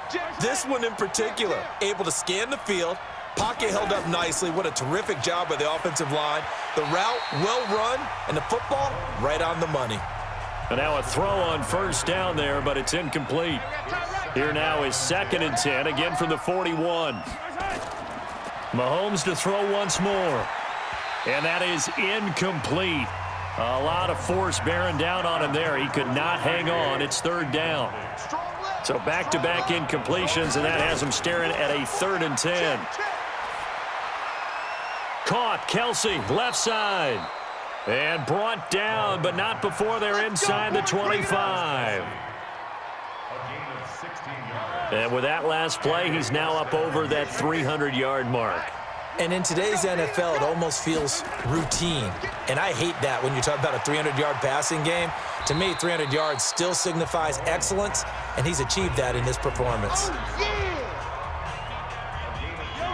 Speaker 3: This one in particular, able to scan the field, pocket held up nicely. What a terrific job by the offensive line. The route, well run, and the football, right on the money.
Speaker 2: And now a throw on 1st down there, but it's incomplete. Here now is 2nd and 10, again from the 41. Mahomes to throw once more. And that is incomplete. A lot of force bearing down on him there. He could not hang on. It's 3rd down. So back-to-back incompletions, and that has him staring at a 3rd and 10. Caught, Kelce, left side. And brought down, but not before they're inside the 25. And with that last play, he's now up over that 300-yard mark.
Speaker 3: And in today's NFL, it almost feels routine. And I hate that when you talk about a 300-yard passing game. To me, 300 yards still signifies excellence, and he's achieved that in this performance.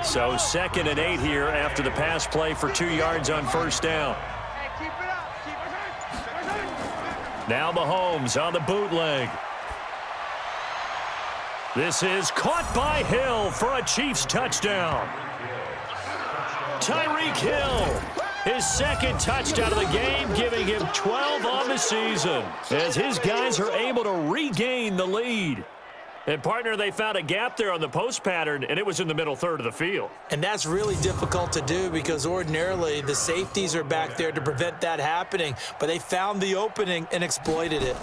Speaker 2: So 2nd and 8 here after the pass play for 2 yards on 1st down. Now Mahomes on the bootleg. This is caught by Hill for a Chiefs touchdown. Tyreek Hill, his 2nd touchdown of the game, giving him 12 on the season as his guys are able to regain the lead. And, partner, they found a gap there on the post pattern, and it was in the middle 3rd of the field.
Speaker 3: And that's really difficult to do because ordinarily the safeties are back there to prevent that happening. But they found the opening and exploited it.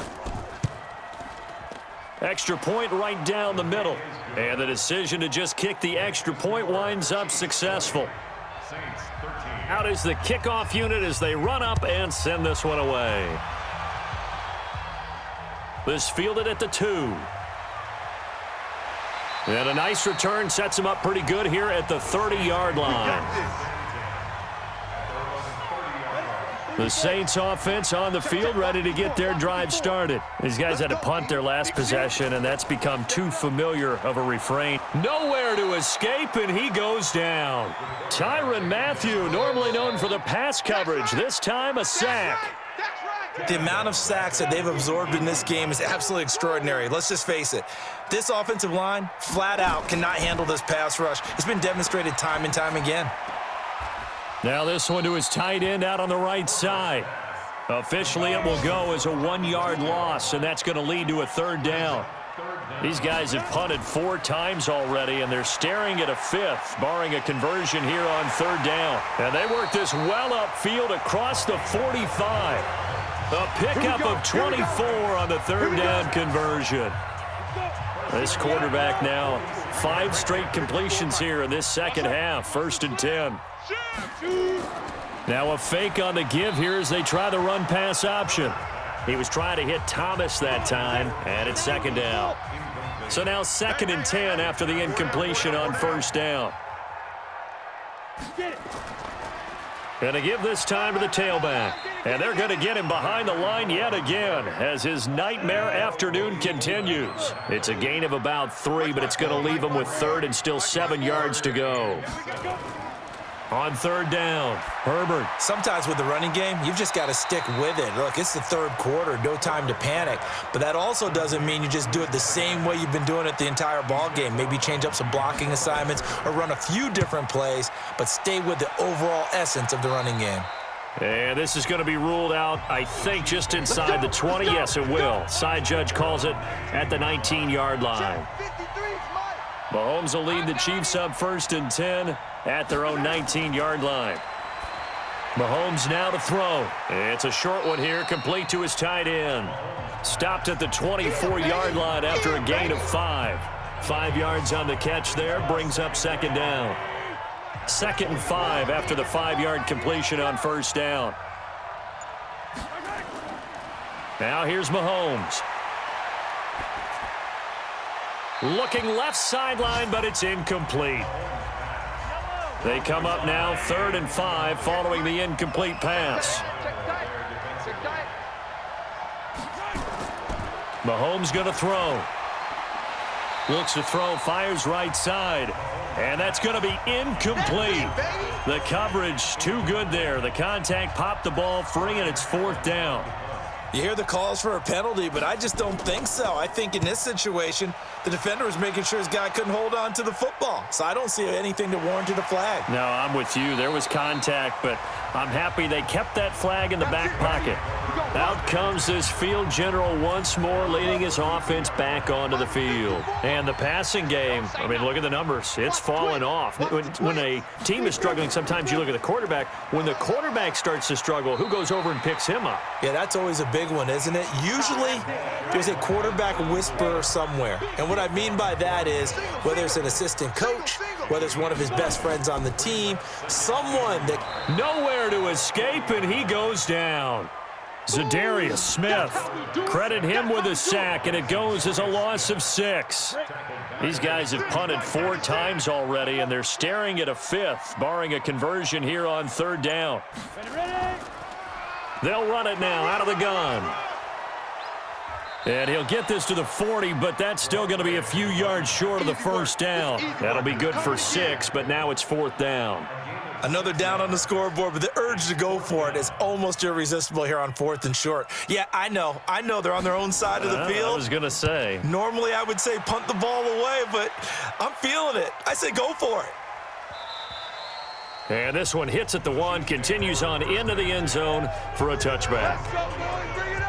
Speaker 2: Extra point right down the middle. And the decision to just kick the extra point winds up successful. Out is the kickoff unit as they run up and send this one away. This fielded at the 2. And a nice return sets him up pretty good here at the 30-yard line. The Saints offense on the field ready to get their drive started. These guys had to punt their last possession, and that's become too familiar of a refrain. Nowhere to escape, and he goes down. Tyrann Mathieu, normally known for the pass coverage, this time a sack.
Speaker 3: The amount of sacks that they've absorbed in this game is absolutely extraordinary. Let's just face it. This offensive line, flat out, cannot handle this pass rush. It's been demonstrated time and time again.
Speaker 2: Now this one to his tight end out on the right side. Officially, it will go as a 1-yard loss, and that's going to lead to a 3rd down. These guys have punted 4 times already, and they're staring at a 5th, barring a conversion here on 3rd down. And they work this well upfield across the 45. A pickup of 24 on the 3rd down conversion. This quarterback now 5 straight completions here in this second half. 1st and 10. Now a fake on the give here as they try the run-pass option. He was trying to hit Thomas that time, and it's 2nd down. So now 2nd and 10 after the incompletion on 1st down. Going to give this time to the tailback. And they're going to get him behind the line yet again as his nightmare afternoon continues. It's a gain of about 3, but it's going to leave him with 3rd and still 7 yards to go. On 3rd down, Herbert.
Speaker 3: Sometimes with the running game, you've just got to stick with it. Look, it's the 3rd quarter, no time to panic. But that also doesn't mean you just do it the same way you've been doing it the entire ball game. Maybe change up some blocking assignments or run a few different plays, but stay with the overall essence of the running game.
Speaker 2: And this is going to be ruled out, I think, just inside the 20. Yes, it will. Side judge calls it at the 19-yard line. Mahomes will lead the Chiefs up 1st and 10 at their own 19-yard line. Mahomes now to throw. It's a short one here, complete to his tight end. Stopped at the 24-yard line after a gain of 5. 5 yards on the catch there, brings up 2nd down. 2nd and 5 after the 5-yard completion on 1st down. Now here's Mahomes. Looking left sideline, but it's incomplete. They come up now 3rd and 5 following the incomplete pass. Mahomes going to throw. Looks to throw, fires right side. And that's going to be incomplete. The coverage too good there. The contact popped the ball free, and it's 4th down.
Speaker 3: You hear the calls for a penalty, but I just don't think so. I think in this situation, the defender was making sure his guy couldn't hold on to the football. So I don't see anything that warranted a flag.
Speaker 2: No, I'm with you. There was contact, but I'm happy they kept that flag in the back pocket. Out comes this field general once more, leading his offense back onto the field. And the passing game, I mean, look at the numbers. It's fallen off. When a team is struggling, sometimes you look at the quarterback. When the quarterback starts to struggle, who goes over and picks him up?
Speaker 3: Yeah, that's always a big one, isn't it? Usually, there's a quarterback whisperer somewhere. And what I mean by that is, whether it's an assistant coach, whether it's one of his best friends on the team, someone that...
Speaker 2: Nowhere to escape, and he goes down. Za'Darius Smith, credit him with a sack, and it goes as a loss of 6. These guys have punted 4 times already, and they're staring at a 5th, barring a conversion here on 3rd down. They'll run it now out of the gun. And he'll get this to the 40, but that's still going to be a few yards short of the 1st down. That'll be good for 6, but now it's 4th down.
Speaker 3: Another down on the scoreboard, but the urge to go for it is almost irresistible here on 4th and short. Yeah, I know they're on their own side of the field.
Speaker 2: I was going to say.
Speaker 3: Normally I would say punt the ball away, but I'm feeling it. I say go for it.
Speaker 2: And this one hits at the 1, continues on into the end zone for a touchback.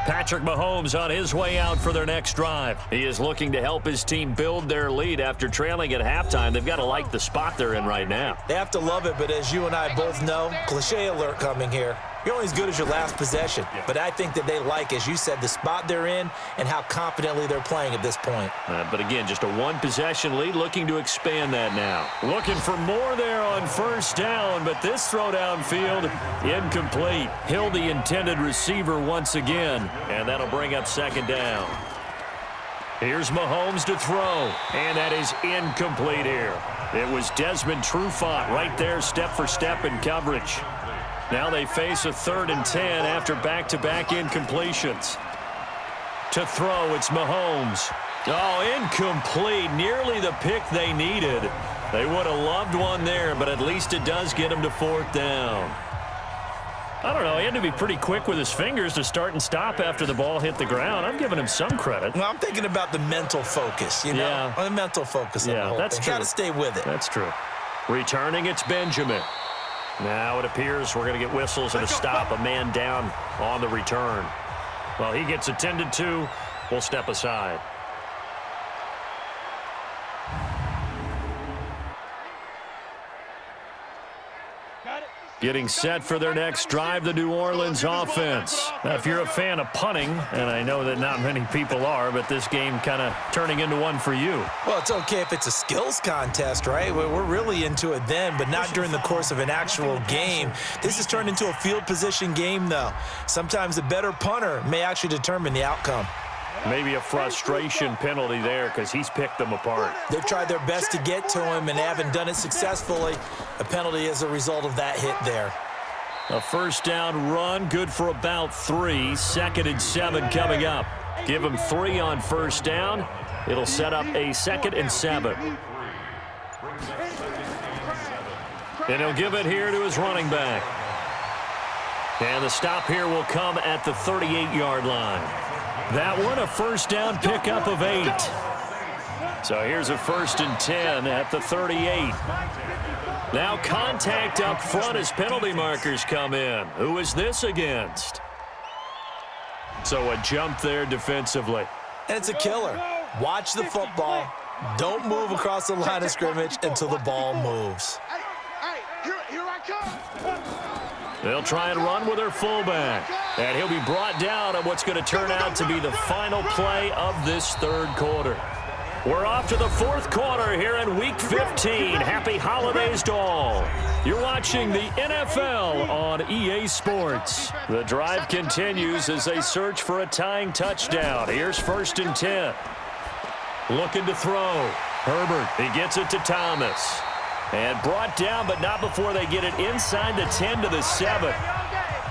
Speaker 2: Patrick Mahomes on his way out for their next drive. He is looking to help his team build their lead after trailing at halftime. They've got to like the spot they're in right now.
Speaker 3: They have to love it, but as you and I both know, cliche alert coming here. You're only as good as your last possession. But I think that they like, as you said, the spot they're in and how confidently they're playing at this point.
Speaker 2: But again, just a 1-possession lead, looking to expand that now. Looking for more there on 1st down, but this throw downfield, incomplete. Hill, the intended receiver once again, and that'll bring up 2nd down. Here's Mahomes to throw, and that is incomplete here. It was Desmond Trufant right there, step for step in coverage. Now they face a 3rd and 10 after back-to-back incompletions. To throw, it's Mahomes. Oh, incomplete. Nearly the pick they needed. They would have loved one there, but at least it does get him to 4th down. I don't know. He had to be pretty quick with his fingers to start and stop after the ball hit the ground. I'm giving him some credit.
Speaker 3: Well, I'm thinking about the mental focus, you know?
Speaker 2: Yeah.
Speaker 3: The mental focus of the whole
Speaker 2: that's
Speaker 3: thing.
Speaker 2: true.
Speaker 3: Got to stay with it.
Speaker 2: That's true. Returning, it's Benjamin. Now it appears we're going to get whistles and a stop. A man down on the return. Well, he gets attended to. We'll step aside. Getting set for their next drive, the New Orleans offense. Now, if you're a fan of punting, and I know that not many people are, but this game kind of turning into one for you.
Speaker 3: Well, it's okay if it's a skills contest, right? We're really into it then, but not during the course of an actual game. This has turned into a field position game, though. Sometimes the better punter may actually determine the outcome.
Speaker 2: Maybe a frustration penalty there because he's picked them apart.
Speaker 3: They've tried their best to get to him and haven't done it successfully. A penalty as a result of that hit there.
Speaker 2: A first down run, good for about 3. 2nd and 7 coming up. Give him 3 on first down. It'll set up a 2nd and 7. And he'll give it here to his running back. And the stop here will come at the 38-yard line. That one, a first down pickup of 8. So here's a 1st and 10 at the 38. Now contact up front as penalty markers come in. Who is this against? So a jump there defensively.
Speaker 3: And it's a killer. Watch the football. Don't move across the line of scrimmage until the ball moves.
Speaker 4: Hey, here I come.
Speaker 2: They'll try and run with their fullback. And he'll be brought down on what's going to turn out to be the final play of this third quarter. We're off to the fourth quarter here in Week 15. Happy holidays to all. You're watching the NFL on EA Sports. The drive continues as they search for a tying touchdown. Here's 1st and 10. Looking to throw. Herbert, he gets it to Thomas. And brought down, but not before they get it inside the 10 to the 7.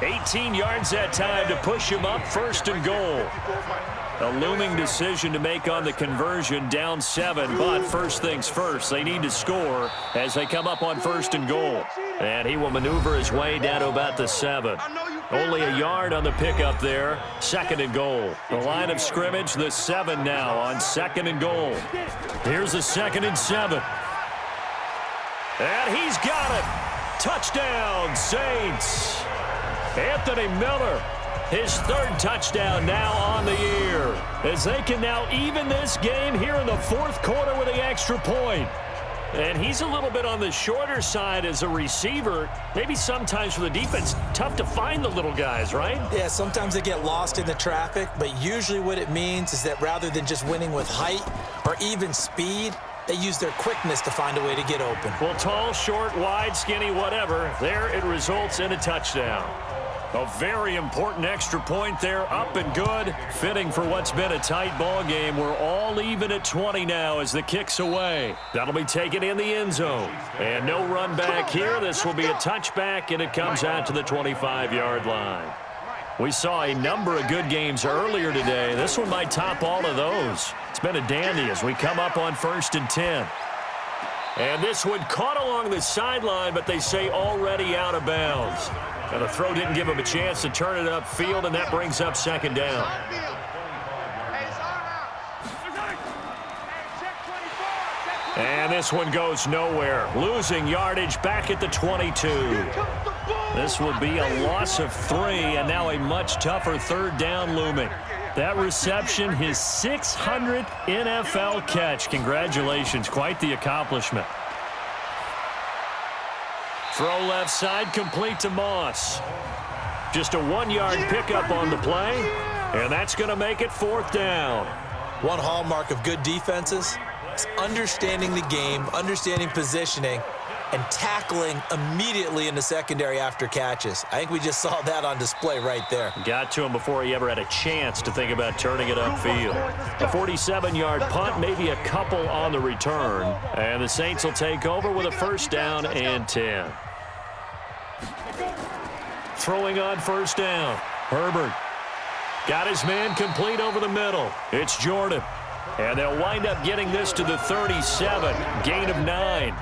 Speaker 2: 18 yards that time to push him up, 1st and goal. A looming decision to make on the conversion, down 7, but first things first, they need to score as they come up on 1st and goal. And he will maneuver his way down to about the 7. Only a yard on the pickup there, 2nd and goal. The line of scrimmage, the 7 now on 2nd and goal. Here's the 2nd and 7. And he's got it. Touchdown, Saints. Anthony Miller, his 3rd touchdown now on the year, as they can now even this game here in the 4th quarter with the extra point. And he's a little bit on the shorter side as a receiver. Maybe sometimes for the defense, tough to find the little guys, right?
Speaker 3: Yeah, sometimes they get lost in the traffic, but usually what it means is that rather than just winning with height or even speed, they use their quickness to find a way to get open.
Speaker 2: Well, tall, short, wide, skinny, whatever, there it results in a touchdown. A very important extra point there, up and good. Fitting for what's been a tight ball game. We're all even at 20 now as the kick's away. That'll be taken in the end zone. And no run back here. This will be a touchback, and it comes out to the 25-yard line. We saw a number of good games earlier today. This one might top all of those. It's been a dandy as we come up on 1st and 10. And this one caught along the sideline, but they say already out of bounds. And the throw didn't give him a chance to turn it upfield, and that brings up 2nd down. And this one goes nowhere. Losing yardage back at the 22. This will be a loss of 3, and now a much tougher 3rd down looming. That reception, his 600th NFL catch. Congratulations, quite the accomplishment. Throw left side, complete to Moss. Just a 1-yard pickup on the play, and that's going to make it 4th down.
Speaker 3: One hallmark of good defenses is understanding the game, understanding positioning, and tackling immediately in the secondary after catches. I think we just saw that on display right there.
Speaker 2: Got to him before he ever had a chance to think about turning it upfield. A 47-yard punt, maybe a couple on the return. And the Saints will take over with a 1st down and 10. Throwing on 1st down. Herbert got his man complete over the middle. It's Jordan. And they'll wind up getting this to the 37. Gain of 9.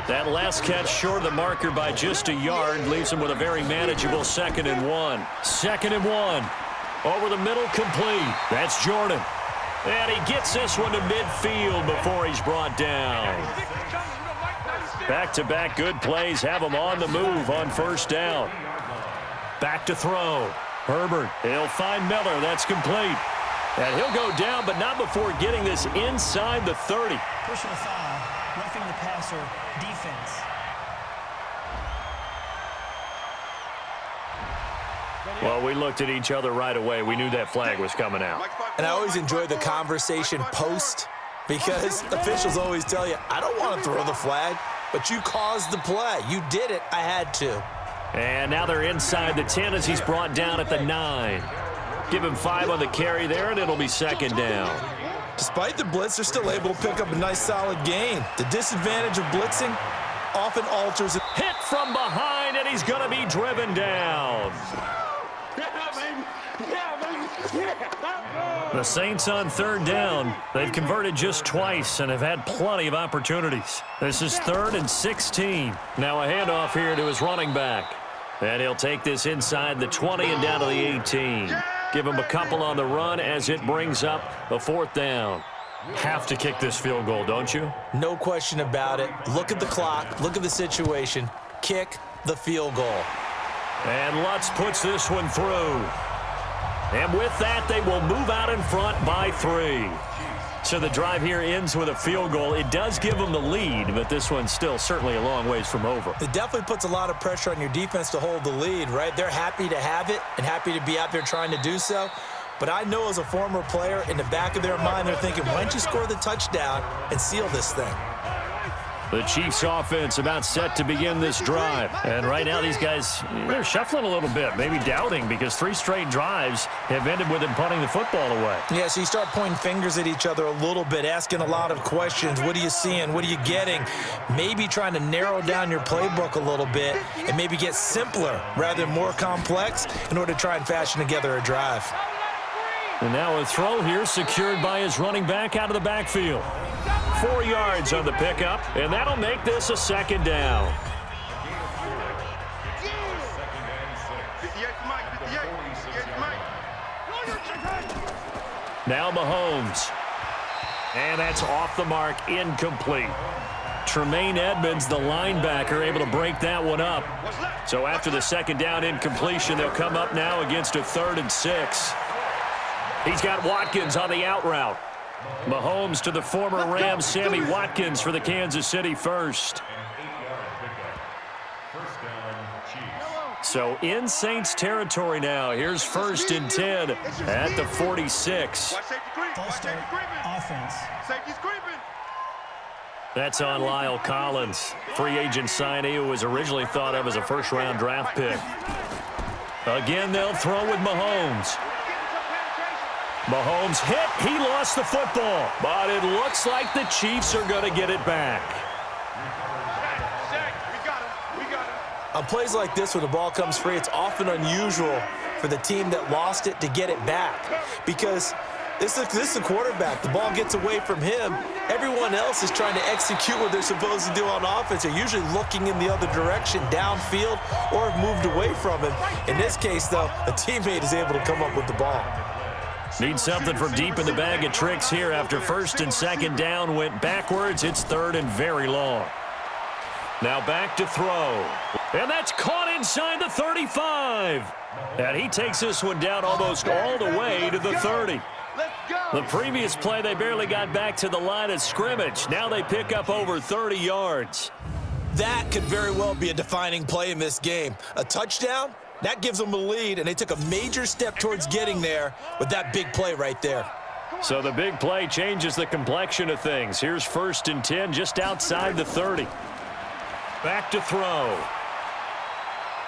Speaker 2: That last catch short of the marker by just a yard leaves him with a very manageable 2nd and 1. 2nd and 1. Over the middle, complete. That's Jordan. And he gets this one to midfield before he's brought down. Back-to-back good plays have him on the move on 1st down. Back to throw. Herbert, he'll find Miller. That's complete. And he'll go down, but not before getting this inside the 30.
Speaker 7: Pushing a foul, roughing the passer, defense.
Speaker 2: Well, we looked at each other right away. We knew that flag was coming out.
Speaker 3: And I always enjoy the conversation post because officials always tell you, I don't want to throw the flag, but you caused the play. You did it. I had to.
Speaker 2: And now they're inside the 10 as he's brought down at the 9. Give him 5 on the carry there, and it'll be second down.
Speaker 3: Despite the blitz, they're still able to pick up a nice solid gain. The disadvantage of blitzing often alters it.
Speaker 2: Hit from behind, and he's going to be driven down. The Saints on third down. They've converted just twice and have had plenty of opportunities. This is 3rd and 16. Now a handoff here to his running back. And he'll take this inside the 20 and down to the 18. Give him a couple on the run as it brings up a 4th down. Have to kick this field goal, don't you?
Speaker 3: No question about it. Look at the clock. Look at the situation. Kick the field goal.
Speaker 2: And Lutz puts this one through. And with that, they will move out in front by 3. So the drive here ends with a field goal. It does give them the lead, but this one's still certainly a long ways from over.
Speaker 3: It definitely puts a lot of pressure on your defense to hold the lead, right? They're happy to have it and happy to be out there trying to do so. But I know as a former player, in the back of their mind, they're thinking, why don't you score the touchdown and seal this thing?
Speaker 2: The Chiefs offense about set to begin this drive. And right now these guys, they're shuffling a little bit, maybe doubting because 3 straight drives have ended with them punting the football away.
Speaker 3: Yeah, so you start pointing fingers at each other a little bit, asking a lot of questions. What are you seeing? What are you getting? Maybe trying to narrow down your playbook a little bit and maybe get simpler rather than more complex in order to try and fashion together a drive.
Speaker 2: And now a throw here secured by his running back out of the backfield. 4 yards on the pickup, and that'll make this a 2nd down. Now Mahomes. And that's off the mark, incomplete. Tremaine Edmonds, the linebacker, able to break that one up. So after the 2nd down incompletion, they'll come up now against a 3rd and 6. He's got Watkins on the out route. Mahomes to the former Rams, Sammy Watkins for the Kansas City first. So in Saints territory now. Here's 1st and 10 at the 46.
Speaker 7: Offense.
Speaker 2: That's on Lyle Collins, free agent signee who was originally thought of as a 1st-round draft pick. Again, they'll throw with Mahomes. Mahomes hit. He lost the football. But it looks like the Chiefs are going to get it back.
Speaker 3: On plays like this where the ball comes free, it's often unusual for the team that lost it to get it back because this is the quarterback. The ball gets away from him. Everyone else is trying to execute what they're supposed to do on offense. They're usually looking in the other direction, downfield, or have moved away from him. In this case, though, a teammate is able to come up with the ball.
Speaker 2: Need something from deep in the bag of tricks here after 1st and 2nd down went backwards. It's 3rd and very long. Now back to throw. And that's caught inside the 35. And he takes this one down almost all the way to the 30. The previous play, they barely got back to the line of scrimmage. Now they pick up over 30 yards.
Speaker 3: That could very well be a defining play in this game. A touchdown, that gives them a lead, and they took a major step towards getting there with that big play right there.
Speaker 2: So the big play changes the complexion of things. Here's 1st and 10 just outside the 30. Back to throw.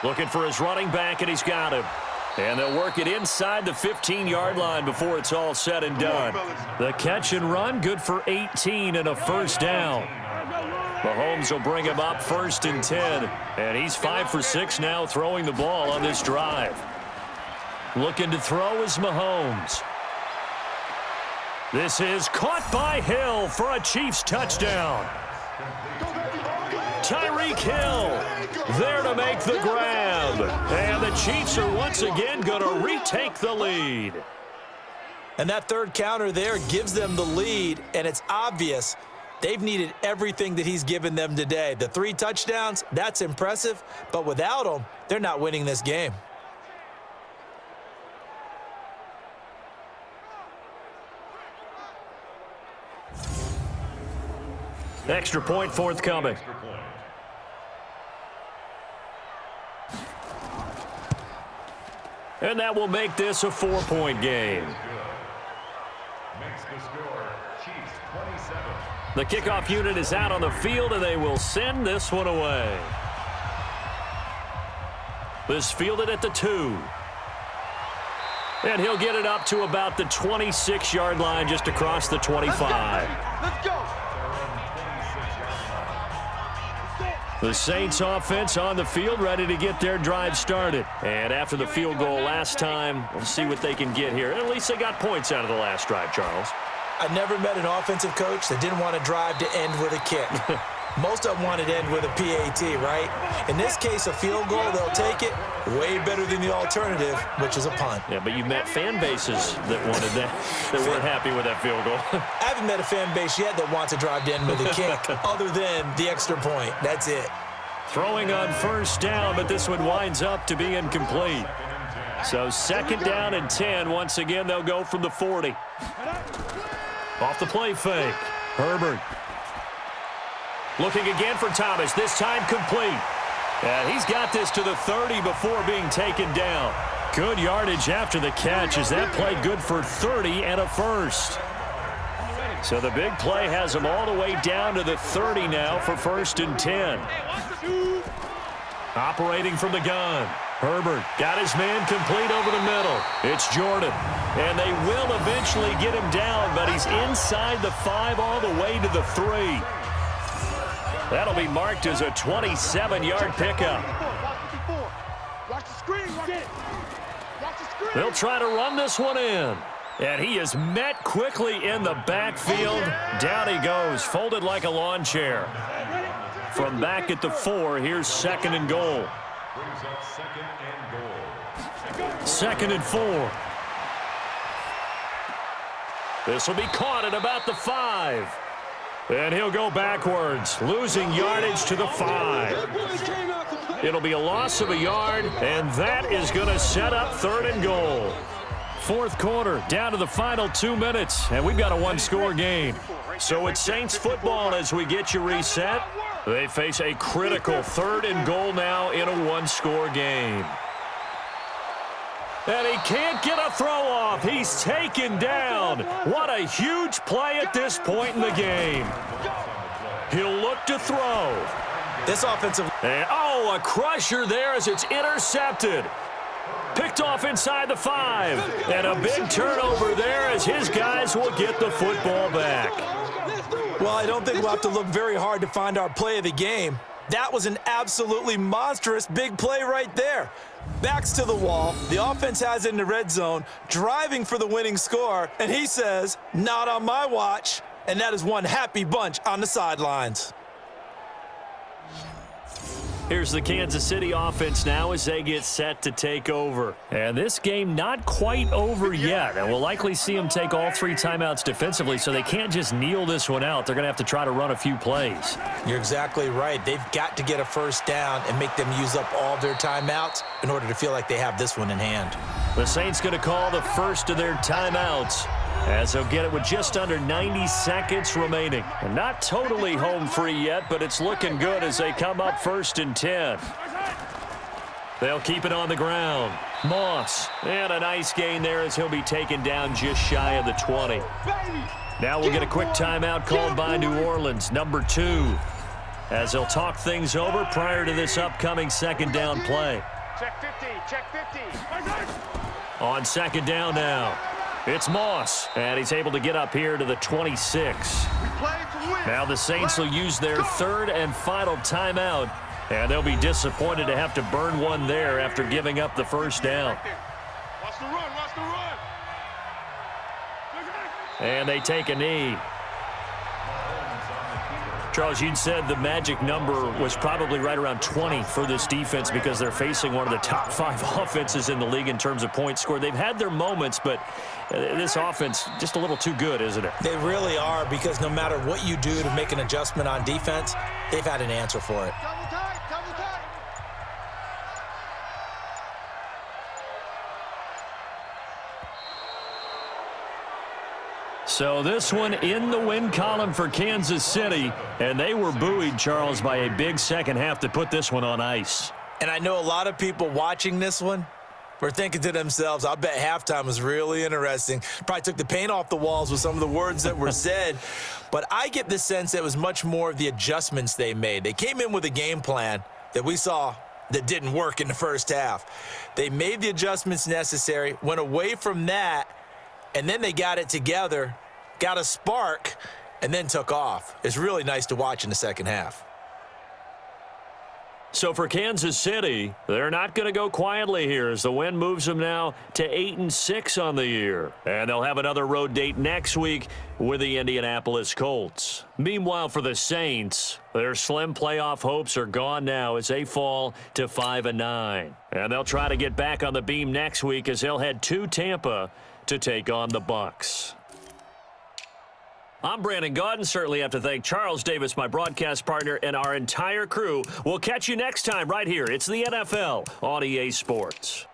Speaker 2: Looking for his running back, and he's got him. And they'll work it inside the 15-yard line before it's all said and done. The catch and run, good for 18 and a 1st down. Mahomes will bring him up 1st and 10. And he's 5 for 6 now throwing the ball on this drive. Looking to throw is Mahomes. This is caught by Hill for a Chiefs touchdown. Tyreek Hill there to make the grab. And the Chiefs are once again going to retake the lead.
Speaker 3: And that 3rd counter there gives them the lead, and it's obvious they've needed everything that he's given them today. The 3 touchdowns, that's impressive, but without them, they're not winning this game.
Speaker 2: Extra point forthcoming. And that will make this a 4-point game.
Speaker 6: Makes the score Chiefs 27.
Speaker 2: The kickoff unit is out on the field, and they will send this one away. This fielded at the 2. And he'll get it up to about the 26-yard line, just across the 25.
Speaker 4: Let's go.
Speaker 2: The Saints offense on the field, ready to get their drive started. And after the field goal last time, we'll see what they can get here. At least they got points out of the last drive, Charles.
Speaker 3: I never met an offensive coach that didn't want to drive to end with a kick. Most of them wanted to end with a PAT, right? In this case, a field goal, they'll take it. Way better than the alternative, which is a punt.
Speaker 2: Yeah, but you've met fan bases that wanted that, that weren't happy with that field goal.
Speaker 3: I haven't met a fan base yet that wants to drive to end with a kick other than the extra point. That's it.
Speaker 2: Throwing on first down, but this one winds up to be incomplete. So 2nd down and 10. Once again, they'll go from the 40. Off the play fake. Herbert. Looking again for Thomas, this time complete. And he's got this to the 30 before being taken down. Good yardage after the catch as that play good for 30 and a first. So the big play has them all the way down to the 30 now for 1st and 10. Operating from the gun. Herbert got his man complete over the middle. It's Jordan. And they will eventually get him down, but he's inside the 5 all the way to the 3. That'll be marked as a 27-yard pickup.
Speaker 4: Watch the screen. Watch the screen.
Speaker 2: They'll try to run this one in. And he is met quickly in the backfield. Down he goes, folded like a lawn chair. From back at the 4, here's 2nd and goal.
Speaker 6: Brings up 2nd and goal.
Speaker 2: 2nd and 4. This will be caught at about the 5. And he'll go backwards, losing yardage to the 5. It'll be a loss of a yard, and that is going to set up 3rd and goal. 4th quarter, down to the final 2 minutes, and we've got a 1-score game. So it's Saints football as we get you reset. They face a critical 3rd and goal now in a 1-score game. And he can't get a throw off. He's taken down. What a huge play at this point in the game. He'll look to throw.
Speaker 3: This offensive...
Speaker 2: And, a crusher there as it's intercepted. Picked off inside the 5. And a big turnover there as his guys will get the football back.
Speaker 3: Well, I don't think we'll have to look very hard to find our play of the game. That was an absolutely monstrous big play right there. Backs to the wall. The offense has it in the red zone, driving for the winning score. And he says, not on my watch. And that is one happy bunch on the sidelines.
Speaker 2: Here's the Kansas City offense now as they get set to take over. And this game not quite over yet. And we'll likely see them take all 3 timeouts defensively, so they can't just kneel this one out. They're going to have to try to run a few plays.
Speaker 3: You're exactly right. They've got to get a first down and make them use up all their timeouts in order to feel like they have this one in hand.
Speaker 2: The Saints going to call the first of their timeouts, as they'll get it with just under 90 seconds remaining. And not totally home free yet, but it's looking good as they come up 1st and 10. They'll keep it on the ground. Moss, and a nice gain there as he'll be taken down just shy of the 20. Now we'll get a quick timeout called by New Orleans, number 2, as they'll talk things over prior to this upcoming 2nd down play.
Speaker 4: Check 50. Check 50.
Speaker 2: On 2nd down now. It's Moss, and he's able to get up here to the 26. Now the Saints will use their 3rd and final timeout, and they'll be disappointed to have to burn one there after giving up the first down.
Speaker 4: Watch the run. Watch the run.
Speaker 2: And they take a knee. Charles, you'd said the magic number was probably right around 20 for this defense because they're facing one of the top 5 offenses in the league in terms of points scored. They've had their moments, but this offense just a little too good, isn't it?
Speaker 3: They really are, because no matter what you do to make an adjustment on defense, they've had an answer for it.
Speaker 4: Double tight. Double tight.
Speaker 2: So this one in the win column for Kansas City, and they were buoyed, Charles, by a big second half to put this one on ice.
Speaker 3: And I know a lot of people watching this one were thinking to themselves, I bet halftime was really interesting. Probably took the paint off the walls with some of the words that were said. But I get the sense that it was much more of the adjustments they made. They came in with a game plan that we saw that didn't work in the first half. They made the adjustments necessary, went away from that, and then they got it together, got a spark, and then took off. It's really nice to watch in the second half.
Speaker 2: So for Kansas City, they're not going to go quietly here as the win moves them now to 8-6 on the year. And they'll have another road date next week with the Indianapolis Colts. Meanwhile, for the Saints, their slim playoff hopes are gone now as they fall to 5-9. And they'll try to get back on the beam next week as they'll head to Tampa to take on the Bucs. I'm Brandon Gaudin. Certainly have to thank Charles Davis, my broadcast partner, and our entire crew. We'll catch you next time right here. It's the NFL on EA Sports.